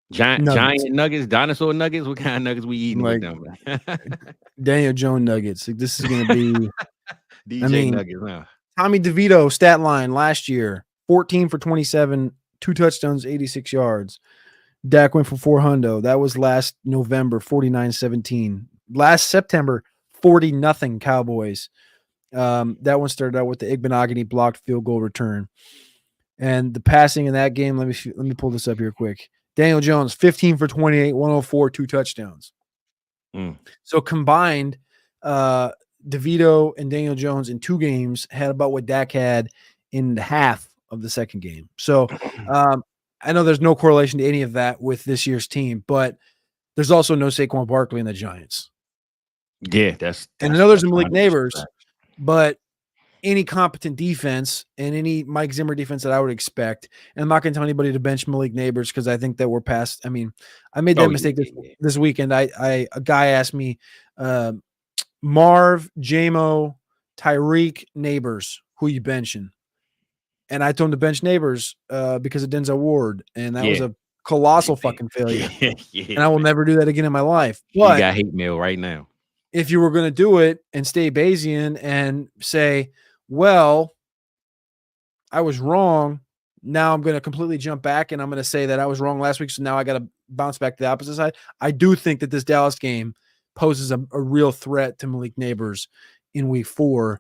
Giant nuggets, dinosaur nuggets. What kind of nuggets we eating with them? Daniel Jones nuggets. Like, this is going to be DJ nuggets. Huh? Tommy DeVito stat line last year: 14 for 27, 2 touchdowns, 86 yards. Dak went for 400. That was last November, 49-17. Last September, 40-0 Cowboys. That one started out with the Igbenogany blocked field goal return. And the passing in that game, let me pull this up here quick. Daniel Jones, 15 for 28, 104, 2 touchdowns. So combined, DeVito and Daniel Jones in 2 games had about what Dak had in half of the second game. So I know there's no correlation to any of that with this year's team, but there's also no Saquon Barkley in the Giants. Yeah, and I know there's a Malik Nabers, but any competent defense and any Mike Zimmer defense that I would expect, and I'm not going to tell anybody to bench Malik Nabers because I think that we're past. I mean, I made that mistake this weekend. A guy asked me, Marv, Jamo, Tyreek, Nabers, who you benching? And I told him to bench Nabers because of Denzel Ward, and that was a colossal fucking failure. And I will never do that again in my life. But you got hate mail right now. If you were going to do it and stay Bayesian and say, well, I was wrong, now I'm going to completely jump back and I'm going to say that I was wrong last week, so now I got to bounce back to the opposite side. I do think that this Dallas game poses a real threat to Malik Nabers in week 4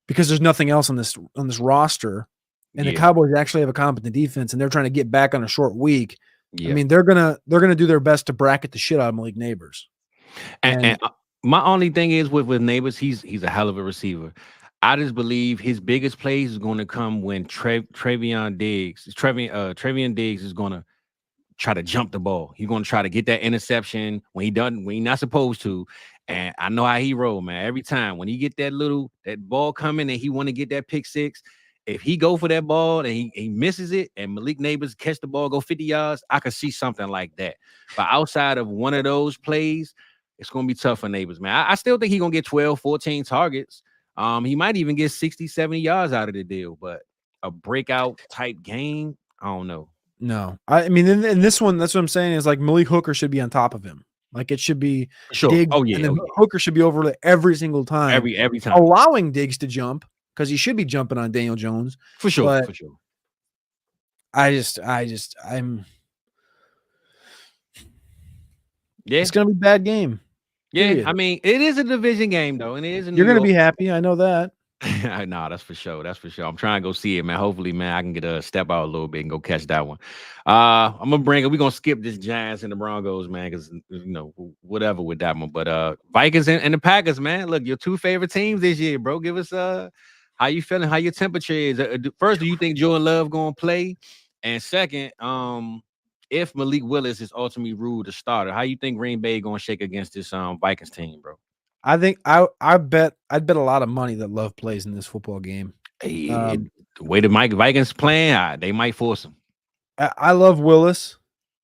because there's nothing else on this roster. And the Cowboys actually have a competent defense, and they're trying to get back on a short week. I mean, they're gonna do their best to bracket the shit out of Malik Nabers. And my only thing is with Nabers, he's a hell of a receiver. I just believe his biggest plays is going to come when Travion Diggs is going to try to jump the ball. He's going to try to get that interception when he's not supposed to. And I know how he roll, man. Every time when he get that ball coming and he want to get that pick 6. If he go for that ball and he misses it and Malik Nabers catch the ball, go 50 yards, I could see something like that. But outside of one of those plays, it's going to be tough for Nabers, man. I still think he's going to get 12, 14 targets. He might even get 60, 70 yards out of the deal. But a breakout type game, I don't know. No. I mean, in this one, that's what I'm saying is like Malik Hooker should be on top of him. Like it should be Diggs. Hooker should be over every single time. Every time. Allowing Diggs to jump. Because he should be jumping on Daniel Jones. For sure. I'm it's gonna be a bad game. Yeah, period. I mean, it is a division game though, and it is. You're gonna be happy. I know that. Nah, that's for sure. That's for sure. I'm trying to go see it, man. Hopefully, man, I can get a step out a little bit and go catch that one. I'm gonna bring it. We're gonna skip this Giants and the Broncos, man, because whatever with that one. But Vikings and the Packers, man. Look, your 2 favorite teams this year, bro. Give us how you feeling? How your temperature is? First, do you think Jordan Love gonna play? And second, if Malik Willis is ultimately ruled the starter, how you think Green Bay gonna shake against this Vikings team, bro? I think I'd bet a lot of money that Love plays in this football game. The way the Vikings playing, they might force him. I love Willis,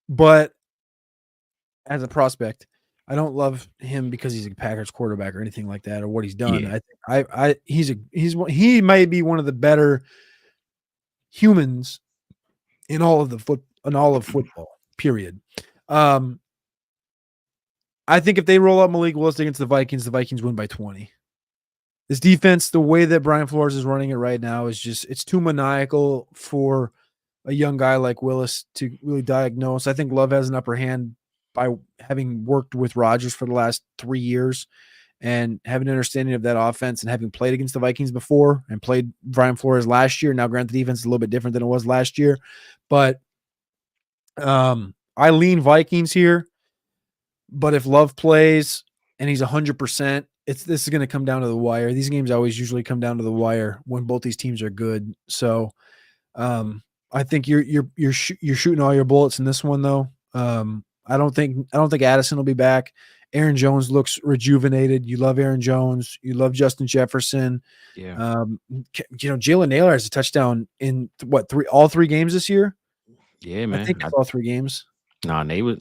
but as a prospect, I don't love him because he's a Packers quarterback or anything like that or what he's done. Yeah. He might be one of the better humans in all of football. Period. I think if they roll out Malik Willis against the Vikings win by 20. This defense, the way that Brian Flores is running it right now is it's too maniacal for a young guy like Willis to really diagnose. I think Love has an upper hand by having worked with Rodgers for the last 3 years and having an understanding of that offense and having played against the Vikings before and played Brian Flores last year. Now, granted, the defense is a little bit different than it was last year, but I lean Vikings here. But if Love plays and he's 100%, this is going to come down to the wire. These games always usually come down to the wire when both these teams are good. So I think you're shooting all your bullets in this one, though. I don't think Addison will be back, Aaron Jones looks rejuvenated. You love Aaron Jones. You love Justin Jefferson. Yeah. Jalen Nailor has a touchdown in all 3 games this year. Yeah, I think man. it's all 3 games. Nah, Naylor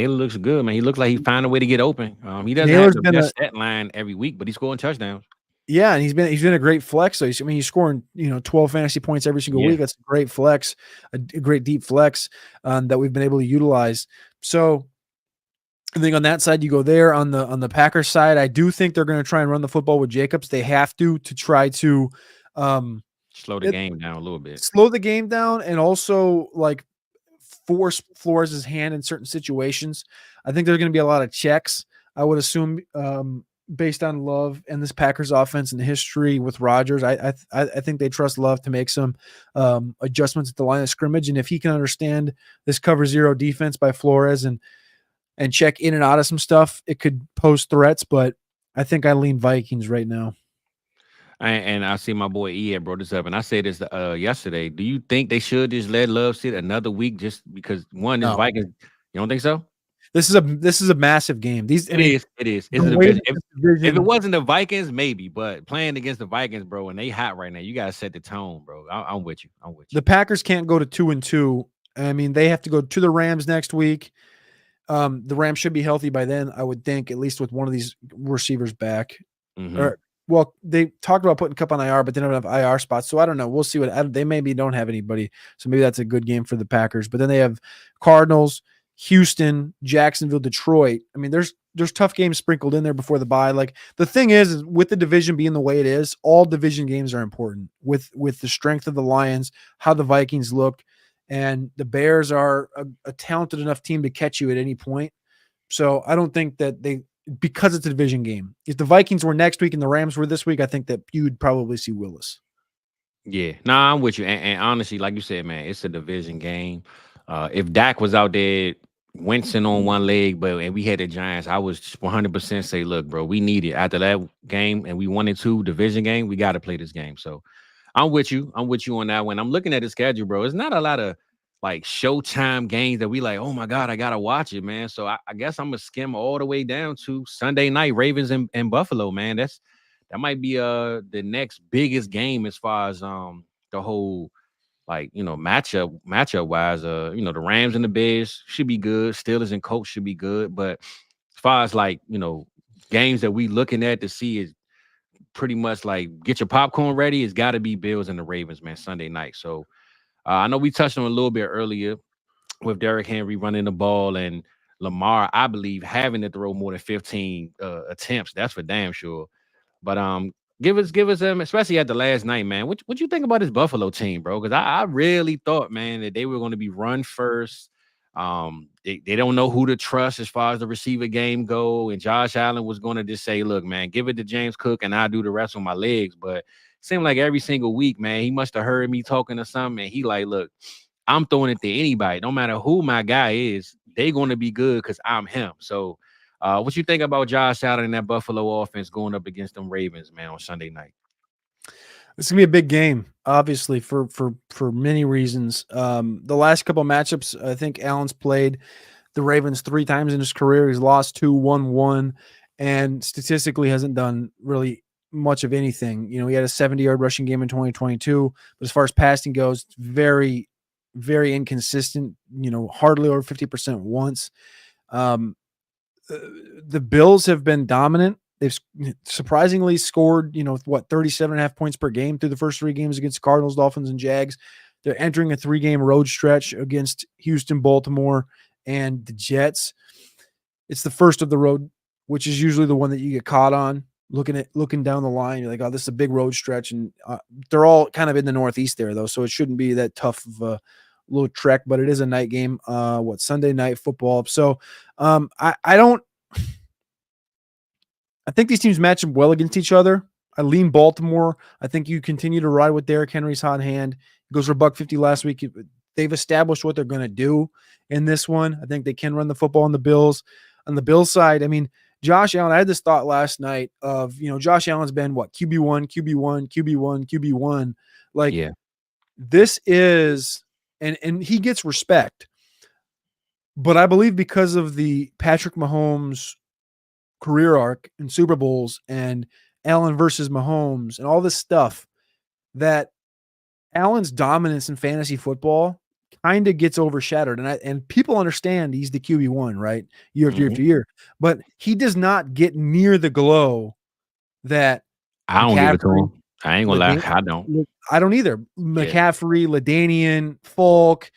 looks good, man. He looks like he found a way to get open. He doesn't have Nailor's the been best stat line every week, but he's scoring touchdowns. Yeah, and he's been a great flex. So he's scoring 12 fantasy points every single week. That's a great flex, a great deep flex that we've been able to utilize. So I think on that side you go there. On the Packers side, I do think they're going to try and run the football with Jacobs. They have to try to slow the game down a little bit. Slow the game down, and also like force Flores' hand in certain situations. I think there's going to be a lot of checks. I would assume. Based on Love and this Packers offense and the history with Rodgers, I think they trust Love to make some adjustments at the line of scrimmage. And if he can understand this cover 0 defense by Flores and check in and out of some stuff, it could pose threats. But I think I lean Vikings right now. And I see my boy E had brought this up, and I said this yesterday. Do you think they should just let Love sit another week just because this Vikings? You don't think so? This is a massive game. It is. It's a division. If it wasn't the Vikings, maybe, but playing against the Vikings, bro, and they hot right now, you gotta set the tone, bro. I'm with you. The Packers can't go to 2-2. I mean, they have to go to the Rams next week. The Rams should be healthy by then, I would think, at least with one of these receivers back. Well, they talked about putting Kupp on IR, but they don't have IR spots, so I don't know. We'll see they maybe don't have anybody, so maybe that's a good game for the Packers. But then they have Cardinals, Houston, Jacksonville, Detroit. I mean, there's tough games sprinkled in there before the bye. Like the thing is with the division being the way it is, all division games are important with the strength of the Lions, how the Vikings look, and the Bears are a talented enough team to catch you at any point. So I don't think that because it's a division game. If the Vikings were next week and the Rams were this week, I think that you'd probably see Willis. Yeah, nah, I'm with you. And honestly, like you said, man, it's a division game. If Dak was out there wincing on one leg, and we had the Giants, I was 100% say, look, bro, we need it after that game, and we 1-2 division game. We got to play this game. So I'm with you. I'm with you on that one. I'm looking at the schedule, bro. It's not a lot of like Showtime games that we like, oh my God, I gotta watch it, man. So I guess I'm gonna skim all the way down to Sunday night, Ravens and Buffalo, man. That might be the next biggest game as far as the whole matchup wise. The Rams and the Bears should be good. Steelers and Colts should be good. But as far as games that we looking at to see is pretty much like get your popcorn ready. It's got to be Bills and the Ravens, man, Sunday night. So I know we touched on it a little bit earlier with Derrick Henry running the ball and Lamar, I believe, having to throw more than 15 attempts. That's for damn sure. But give us especially at the last night, man. What you think about this Buffalo team, bro? Because I really thought, man, that they were going to be run first. They don't know who to trust as far as the receiver game go. And Josh Allen was going to just say, look, man, give it to James Cook and I'll do the rest on my legs. But seemed like every single week, man, he must have heard me talking to something. And he like, look, I'm throwing it to anybody. No matter who my guy is, they're going to be good because I'm him. So what you think about Josh Allen and that Buffalo offense going up against them Ravens, man, on Sunday night? It's gonna be a big game, obviously, for many reasons. The last couple of matchups, I think Allen's played the Ravens 3 times in his career. He's lost 2, won 1, and statistically hasn't done really much of anything. He had a 70-yard rushing game in 2022, but as far as passing goes, it's very, very inconsistent. Hardly over 50% once. The Bills have been dominant. They've surprisingly scored, 37.5 points per game through the first 3 games against Cardinals, Dolphins, and Jags. They're entering a 3-game road stretch against Houston, Baltimore, and the Jets. It's the first of the road, which is usually the one that you get caught on. Looking down the line, you're like, oh, this is a big road stretch, and they're all kind of in the Northeast there, though, so it shouldn't be that tough of a little trek. But it is a night game. Sunday night football? So, I think these teams match up well against each other. I lean Baltimore. I think you continue to ride with Derrick Henry's hot hand. He goes for $150 last week. They've established what they're going to do in this one. I think they can run the football on the Bills. On the Bills side, I mean, Josh Allen, I had this thought last night of, Josh Allen's been QB1. Like, yeah. This is, and he gets respect, but I believe because of the Patrick Mahomes career arc and Super Bowls and Allen versus Mahomes and all this stuff, that Allen's dominance in fantasy football kind of gets overshadowed. And people understand he's the QB1, right? Year after year after year. But he does not get near the glow that I don't give it to McCaffrey, him. I ain't gonna lie. I don't. I don't either. McCaffrey, LaDainian, Falk,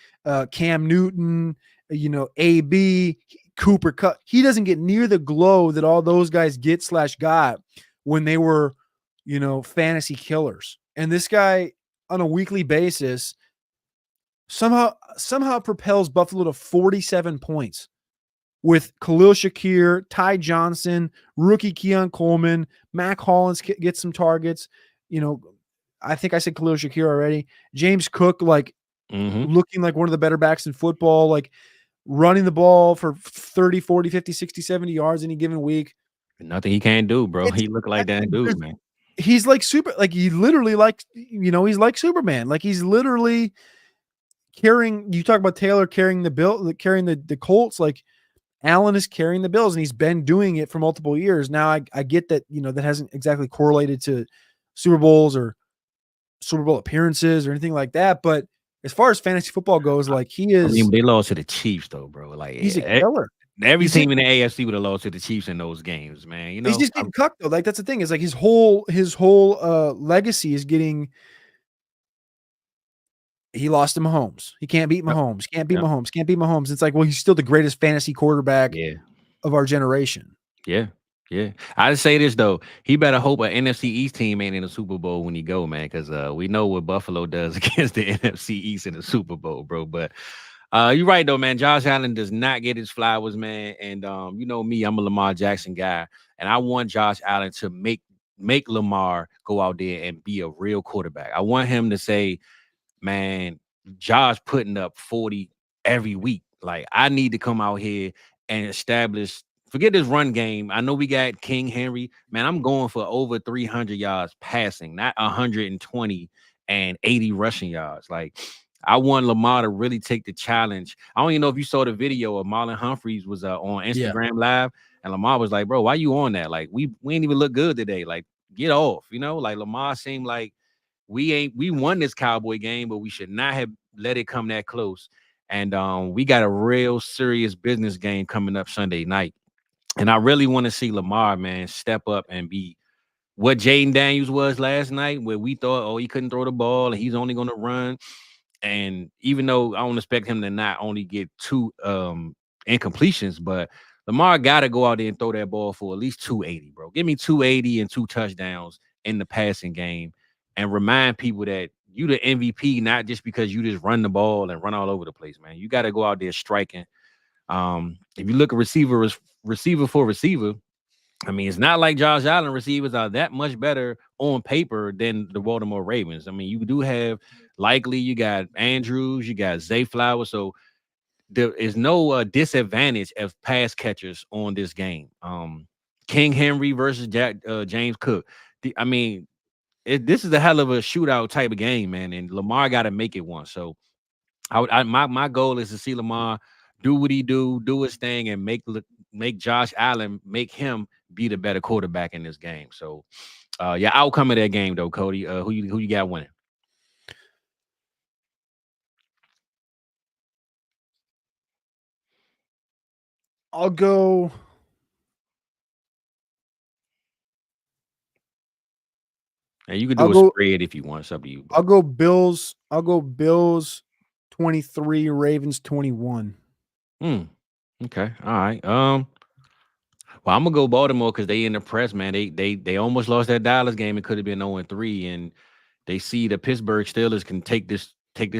Cam Newton, AB, Cooper Kupp. He doesn't get near the glow that all those guys got when they were, fantasy killers. And this guy on a weekly basis somehow propels Buffalo to 47 points with Khalil Shakir, Ty Johnson, rookie Keon Coleman, Mac Hollins gets some targets. I think I said Khalil Shakir already. James Cook, looking like one of the better backs in football, like running the ball for 30, 40, 50, 60, 70 yards any given week. Nothing he can't do, bro. He look like that dude, man. He's like he literally he's like Superman. Like he's literally carrying, you talk about Taylor carrying the Colts, like Allen is carrying the Bills, and he's been doing it for multiple years. Now I get that, that hasn't exactly correlated to Super Bowls or Super Bowl appearances or anything like that. But as far as fantasy football goes, like he is. I mean, they lost to the Chiefs though, bro. Like he's a killer. Every team in the AFC would have lost to the Chiefs in those games, man. He's just getting cucked though. Like that's the thing. Is like his whole legacy is getting. He lost to Mahomes. He can't beat Mahomes. Can't beat Mahomes. Can't beat Mahomes. It's like, well, he's still the greatest fantasy quarterback of our generation. Yeah. Yeah. I just say this though. He better hope an NFC East team ain't in the Super Bowl when he go, man, because we know what Buffalo does against the NFC East in the Super Bowl, bro. But you're right though, man. Josh Allen does not get his flowers, man. And you know me, I'm a Lamar Jackson guy, and I want Josh Allen to make Lamar go out there and be a real quarterback. I want him to say, man, Josh putting up 40 every week. Like, I need to come out here and establish. Forget this run game. I know we got King Henry. Man, I'm going for over 300 yards passing, not 120 and 80 rushing yards. Like, I want Lamar to really take the challenge. I don't even know if you saw the video of Marlon Humphreys was on Instagram Live, and Lamar was like, bro, why you on that? Like, we ain't even look good today. Like, get off, Like, Lamar seemed like we won this Cowboy game, but we should not have let it come that close. And we got a real serious business game coming up Sunday night. And I really want to see Lamar, man, step up and be what Jayden Daniels was last night, where we thought, oh, he couldn't throw the ball and he's only going to run. And even though I don't expect him to not only get 2 incompletions, but Lamar got to go out there and throw that ball for at least 280, bro. Give me 280 and 2 touchdowns in the passing game and remind people that you the MVP, not just because you just run the ball and run all over the place, man. You got to go out there striking. If you look at receiver for receiver, I mean, it's not like Josh Allen receivers are that much better on paper than the Baltimore Ravens. I mean, you do have likely, you got Andrews, you got Zay Flowers, so there is no disadvantage of pass catchers on this game. King Henry versus James Cook. I mean, this is a hell of a shootout type of game, man, and Lamar got to make it one. So, my goal is to see Lamar do what he do his thing, and make Josh Allen, make him be the better quarterback in this game. So, outcome of that game though, Cody. Who you got winning? I'll go. And you can do a spread if you want. It's up to you. I'll go Bills. 23, Ravens 21. Okay. All right. Well, I'm gonna go Baltimore because they in the press, man. They almost lost that Dallas game. It could have been 0-3, and they see the Pittsburgh Steelers can take this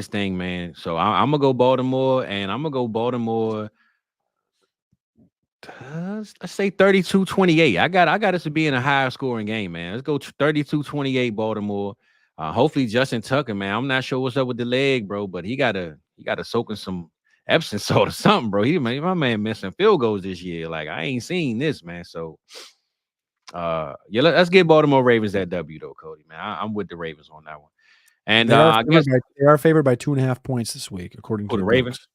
thing, man. So I'm gonna go Baltimore, and I'm gonna go Baltimore. Let's say 32-28. I got us to be in a higher scoring game, man. Let's go 32-28 Baltimore. Hopefully Justin Tucker, man. I'm not sure what's up with the leg, bro, but he gotta soak in some Epsom salt or something, bro. My man missing field goals this year. Like, I ain't seen this, man. So let's give Baltimore Ravens that W though, Cody, man. I'm with the Ravens on that one. And I guess they are favored by 2.5 points this week, according to the Ravens.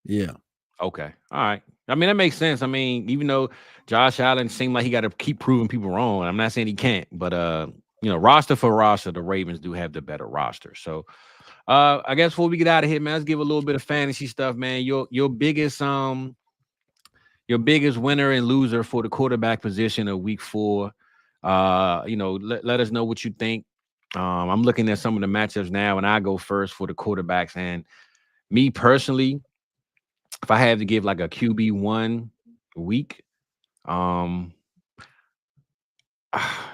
Yeah. Okay. All right. I mean, that makes sense. I mean, even though Josh Allen seemed like he got to keep proving people wrong, I'm not saying he can't, but roster for roster, the Ravens do have the better roster. So I guess before we get out of here, man, let's give a little bit of fantasy stuff, man. Your biggest winner and loser for the quarterback position of week 4. Let us know what you think. I'm looking at some of the matchups now, and I go first for the quarterbacks. And me personally, if I had to give like a QB1 week, um,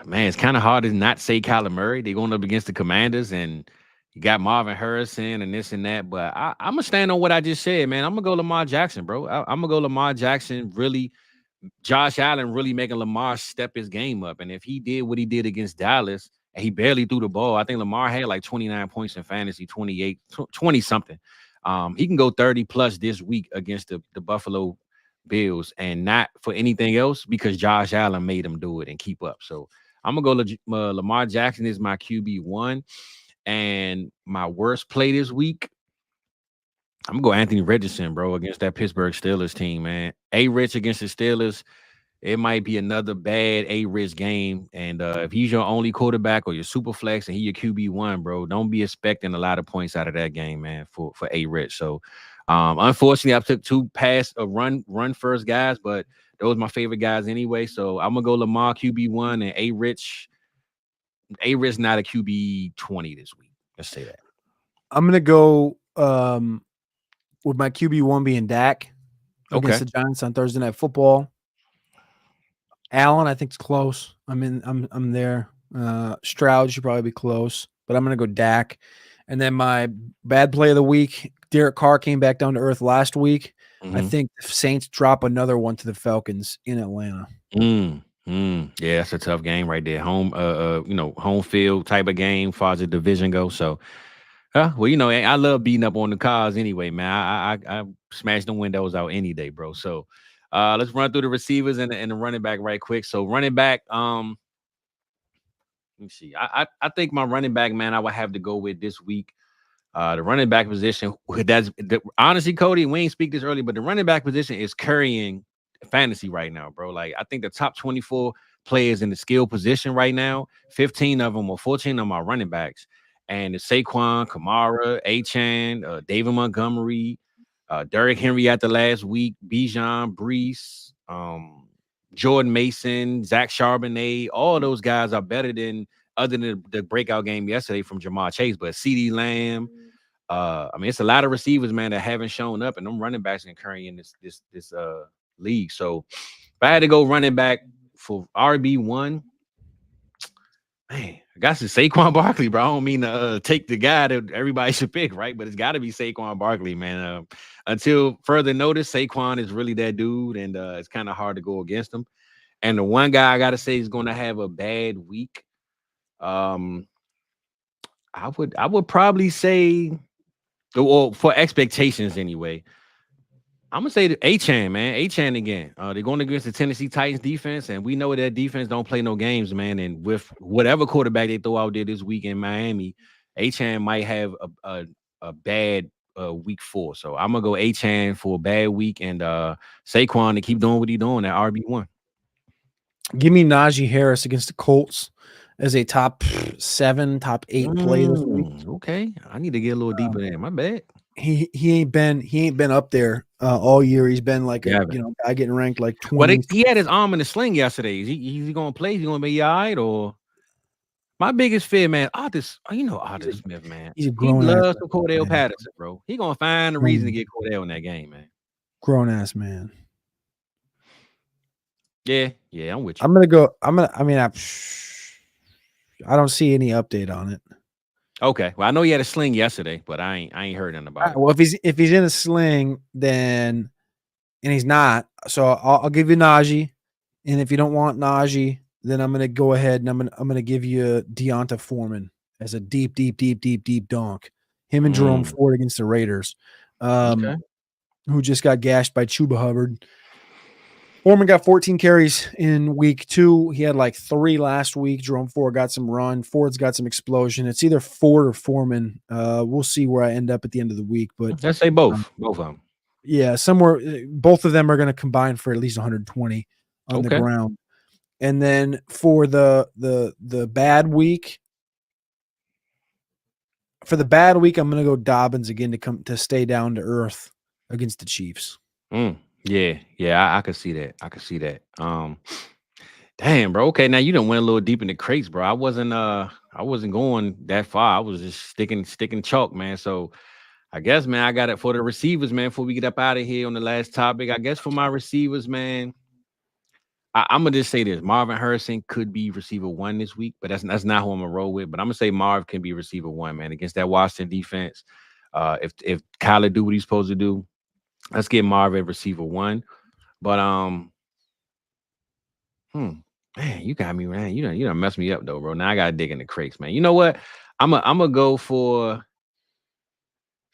man, it's kind of hard to not say Kyler Murray. They're going up against the Commanders, and you got Marvin Harrison and this and that. But I'm gonna stand on what I just said, man. I'm gonna go Lamar Jackson, bro. I'm gonna go Lamar Jackson. Really, Josh Allen really making Lamar step his game up. And if he did what he did against Dallas, and he barely threw the ball, I think Lamar had like 29 points in fantasy, 28, 20 something. He can go 30 plus this week against the Buffalo Bills, and not for anything else because Josh Allen made him do it and keep up. So I'm gonna go Lamar Jackson is my QB1, and my worst play this week, I'm gonna go Anthony Richardson, bro, against that Pittsburgh Steelers team, man. A-Rich against the Steelers, it might be another bad A-Rich game. And if he's your only quarterback or your super flex and he your QB1, bro, don't be expecting a lot of points out of that game, man, for A-Rich. So unfortunately, I took 2 run first guys, but those are my favorite guys anyway. So I'm gonna go Lamar QB1 and A-Rich not a QB20 this week. Let's say that. I'm gonna go with my QB1 being Dak against Okay. the Giants on Thursday Night Football. Allen, I think it's close. I'm there. Stroud should probably be close, but I'm gonna go Dak. And then my bad play of the week, Derek Carr came back down to earth last week. I think the Saints drop another one to the Falcons in Atlanta. Yeah, that's a tough game right there. Home field type of game as far as the division goes. So I love beating up on the cars anyway, man. I smash the windows out any day, bro. So let's run through the receivers and the running back right quick. So running back, let me see. I think my running back, man, I would have to go with this week. The running back position, honestly, Cody, we ain't speak this early, but the running back position is carrying fantasy right now, bro. Like, I think the top 24 players in the skill position right now, 15 of them or 14 of them are running backs. And it's Saquon, Kamara, Achane, David Montgomery, Derrick Henry at the last week, Bijan, Brees, Jordan Mason, Zach Charbonnet. All those guys are better than, other than the breakout game yesterday from Jamar Chase, but CeeDee Lamb. It's a lot of receivers, man, that haven't shown up, and them running backs are carrying this league. So if I had to go running back for RB1, man, I got to Saquon Barkley, bro. I don't mean to take the guy that everybody should pick, right? But it's got to be Saquon Barkley, man. Until further notice, Saquon is really that dude, and it's kind of hard to go against him. And the one guy I got to say is going to have a bad week. I would probably say, well, for expectations anyway, I'm gonna say the Achane, man. Achane again. They're going against the Tennessee Titans defense, and we know that defense don't play no games, man. And with whatever quarterback they throw out there this week in Miami, Achane might have a bad week 4. So I'm gonna go Achane for a bad week, and Saquon to keep doing what he's doing at RB1. Give me Najee Harris against the Colts as a top 7, top 8 play this week. Okay, I need to get a little deeper there. My bad. He ain't been up there all year. He's been like a guy getting ranked like 20. But he had his arm in the sling yesterday. Is he gonna play? Is he gonna be all right? Or my biggest fear, man, Artis Smith, man. He's a grown he loves ass the Cordell man. Patterson, bro. He gonna find a reason to get Cordell in that game, man. Grown ass man. Yeah, I'm with you. I don't see any update on it. Okay. Well, I know he had a sling yesterday, but I ain't heard nothing about it. Well, if he's in a sling, then and he's not, so I'll give you Najee. And if you don't want Najee, then I'm gonna go ahead and I'm gonna give you Deonta Foreman as a deep donk. Him and Jerome Ford against the Raiders, who just got gashed by Chuba Hubbard. Foreman got 14 carries in week 2. He had like 3 last week. Jerome Ford got some run. Ford's got some explosion. It's either Ford or Foreman. We'll see where I end up at the end of the week. But let's say both of them. Yeah, somewhere both of them are going to combine for at least 120 on the Okay. ground. And then for the bad week, I'm going to go Dobbins again to stay down to earth against the Chiefs. Yeah, I could see that. Damn, bro. Okay, now you done went a little deep in the crates, bro. I wasn't going that far. I was just sticking chalk, man. So I guess, man, I got it for the receivers, man. Before we get up out of here on the last topic, I guess for my receivers, man, I'm gonna just say this: Marvin Harrison could be receiver 1 this week, but that's not who I'm gonna roll with. But I'm gonna say Marv can be receiver 1, man, against that Washington defense. If Kyler do what he's supposed to do, let's get Marv at receiver 1. But man, you got me, man. You done messed me up though, bro. Now I gotta dig in the crates, man. You know what? I'm gonna go for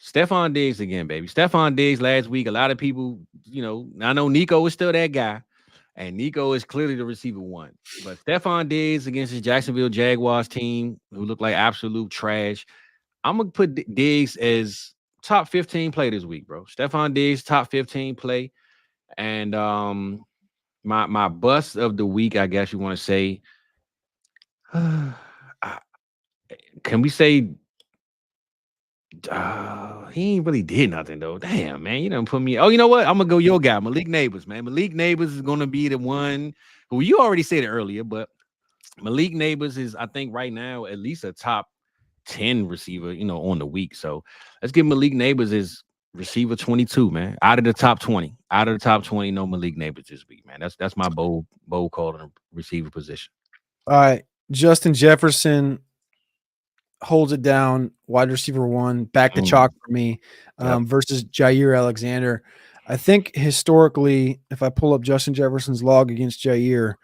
Stephon Diggs again, baby. Stephon Diggs last week. A lot of people, I know Nico is still that guy. And Nico is clearly the receiver 1. But Stephon Diggs against the Jacksonville Jaguars team, who look like absolute trash. I'm going to put Diggs as top 15 play this week, bro. Stephon Diggs, top 15 play. And my bust of the week, I guess you want to say, can we say he ain't really did nothing though. Damn, man, you done put me. Oh, you know what? I'm gonna go your guy, Malik Nabers, man. Malik Nabers is gonna be the one who you already said it earlier, but Malik Nabers is, I think, right now at least a top 10 receiver, on the week. So let's give Malik Nabers his receiver 22, man. Out of the top 20, no Malik Nabers this week, man. That's my bold call in the receiver position. All right, Justin Jefferson holds it down, wide receiver 1, back to chalk for me, versus Jair Alexander. I think historically, if I pull up Justin Jefferson's log against Jair,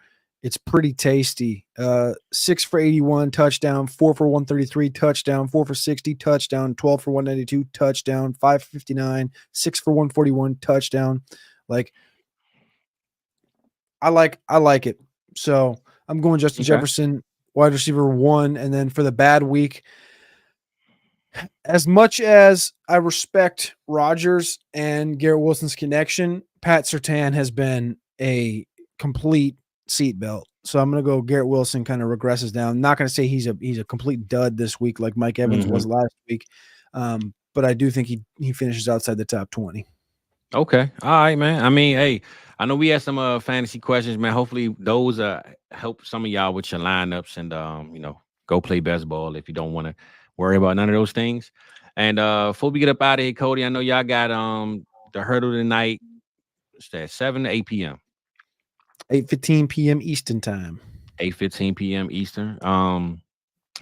it's pretty tasty. 6 for 81, touchdown, 4 for 133, touchdown, 4 for 60, touchdown, 12 for 192, touchdown, 5 for 59, 6 for 141, touchdown. Like, I like it. So I'm going Justin Jefferson, wide receiver 1. And then for the bad week, as much as I respect Rodgers and Garrett Wilson's connection, Pat Surtain has been a complete seatbelt. So I'm going to go Garrett Wilson kind of regresses down. I'm not going to say he's a complete dud this week like Mike Evans was last week. But I do think he finishes outside the top 20. Okay. All right, man. I mean, hey, I know we had some fantasy questions, man. Hopefully those help some of y'all with your lineups and go play best ball if you don't want to worry about none of those things. And before we get up out of here, Cody, I know y'all got the hurdle tonight. It's at 7 to 8 p.m. 8:15 p.m. Eastern time. 8:15 p.m. Eastern.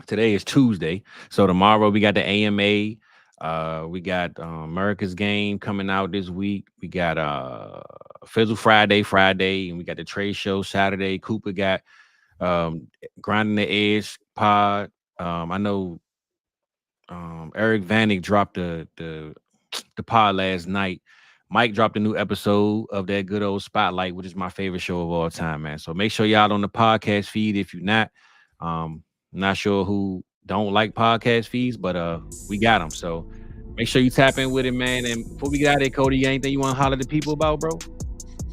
Today is Tuesday, so tomorrow we got the AMA. We got America's game coming out this week. We got Fizzle Friday, and we got the trade show Saturday. Cooper got Grinding the Edge pod. I know Eric Vanek dropped the pod last night. Mike dropped a new episode of that good old Spotlight, which is my favorite show of all time, man. So make sure y'all on the podcast feed if you're not. I'm not sure who don't like podcast feeds, but we got them. So make sure you tap in with it, man. And before we get out of here, Cody, anything you want to holler to people about, bro?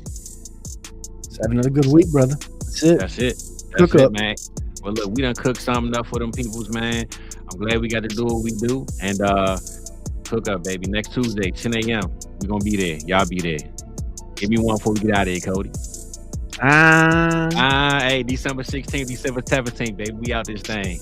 Let's have another good week, brother. That's it. Cook up, man. Well, look, we done cooked something up for them peoples, man. I'm glad we got to do what we do. And cook up, baby. Next Tuesday, 10 a.m. We're going to be there. Y'all be there. Give me one before we get out of here, Cody. Hey, December 16th, December 17th, baby. We out this thing.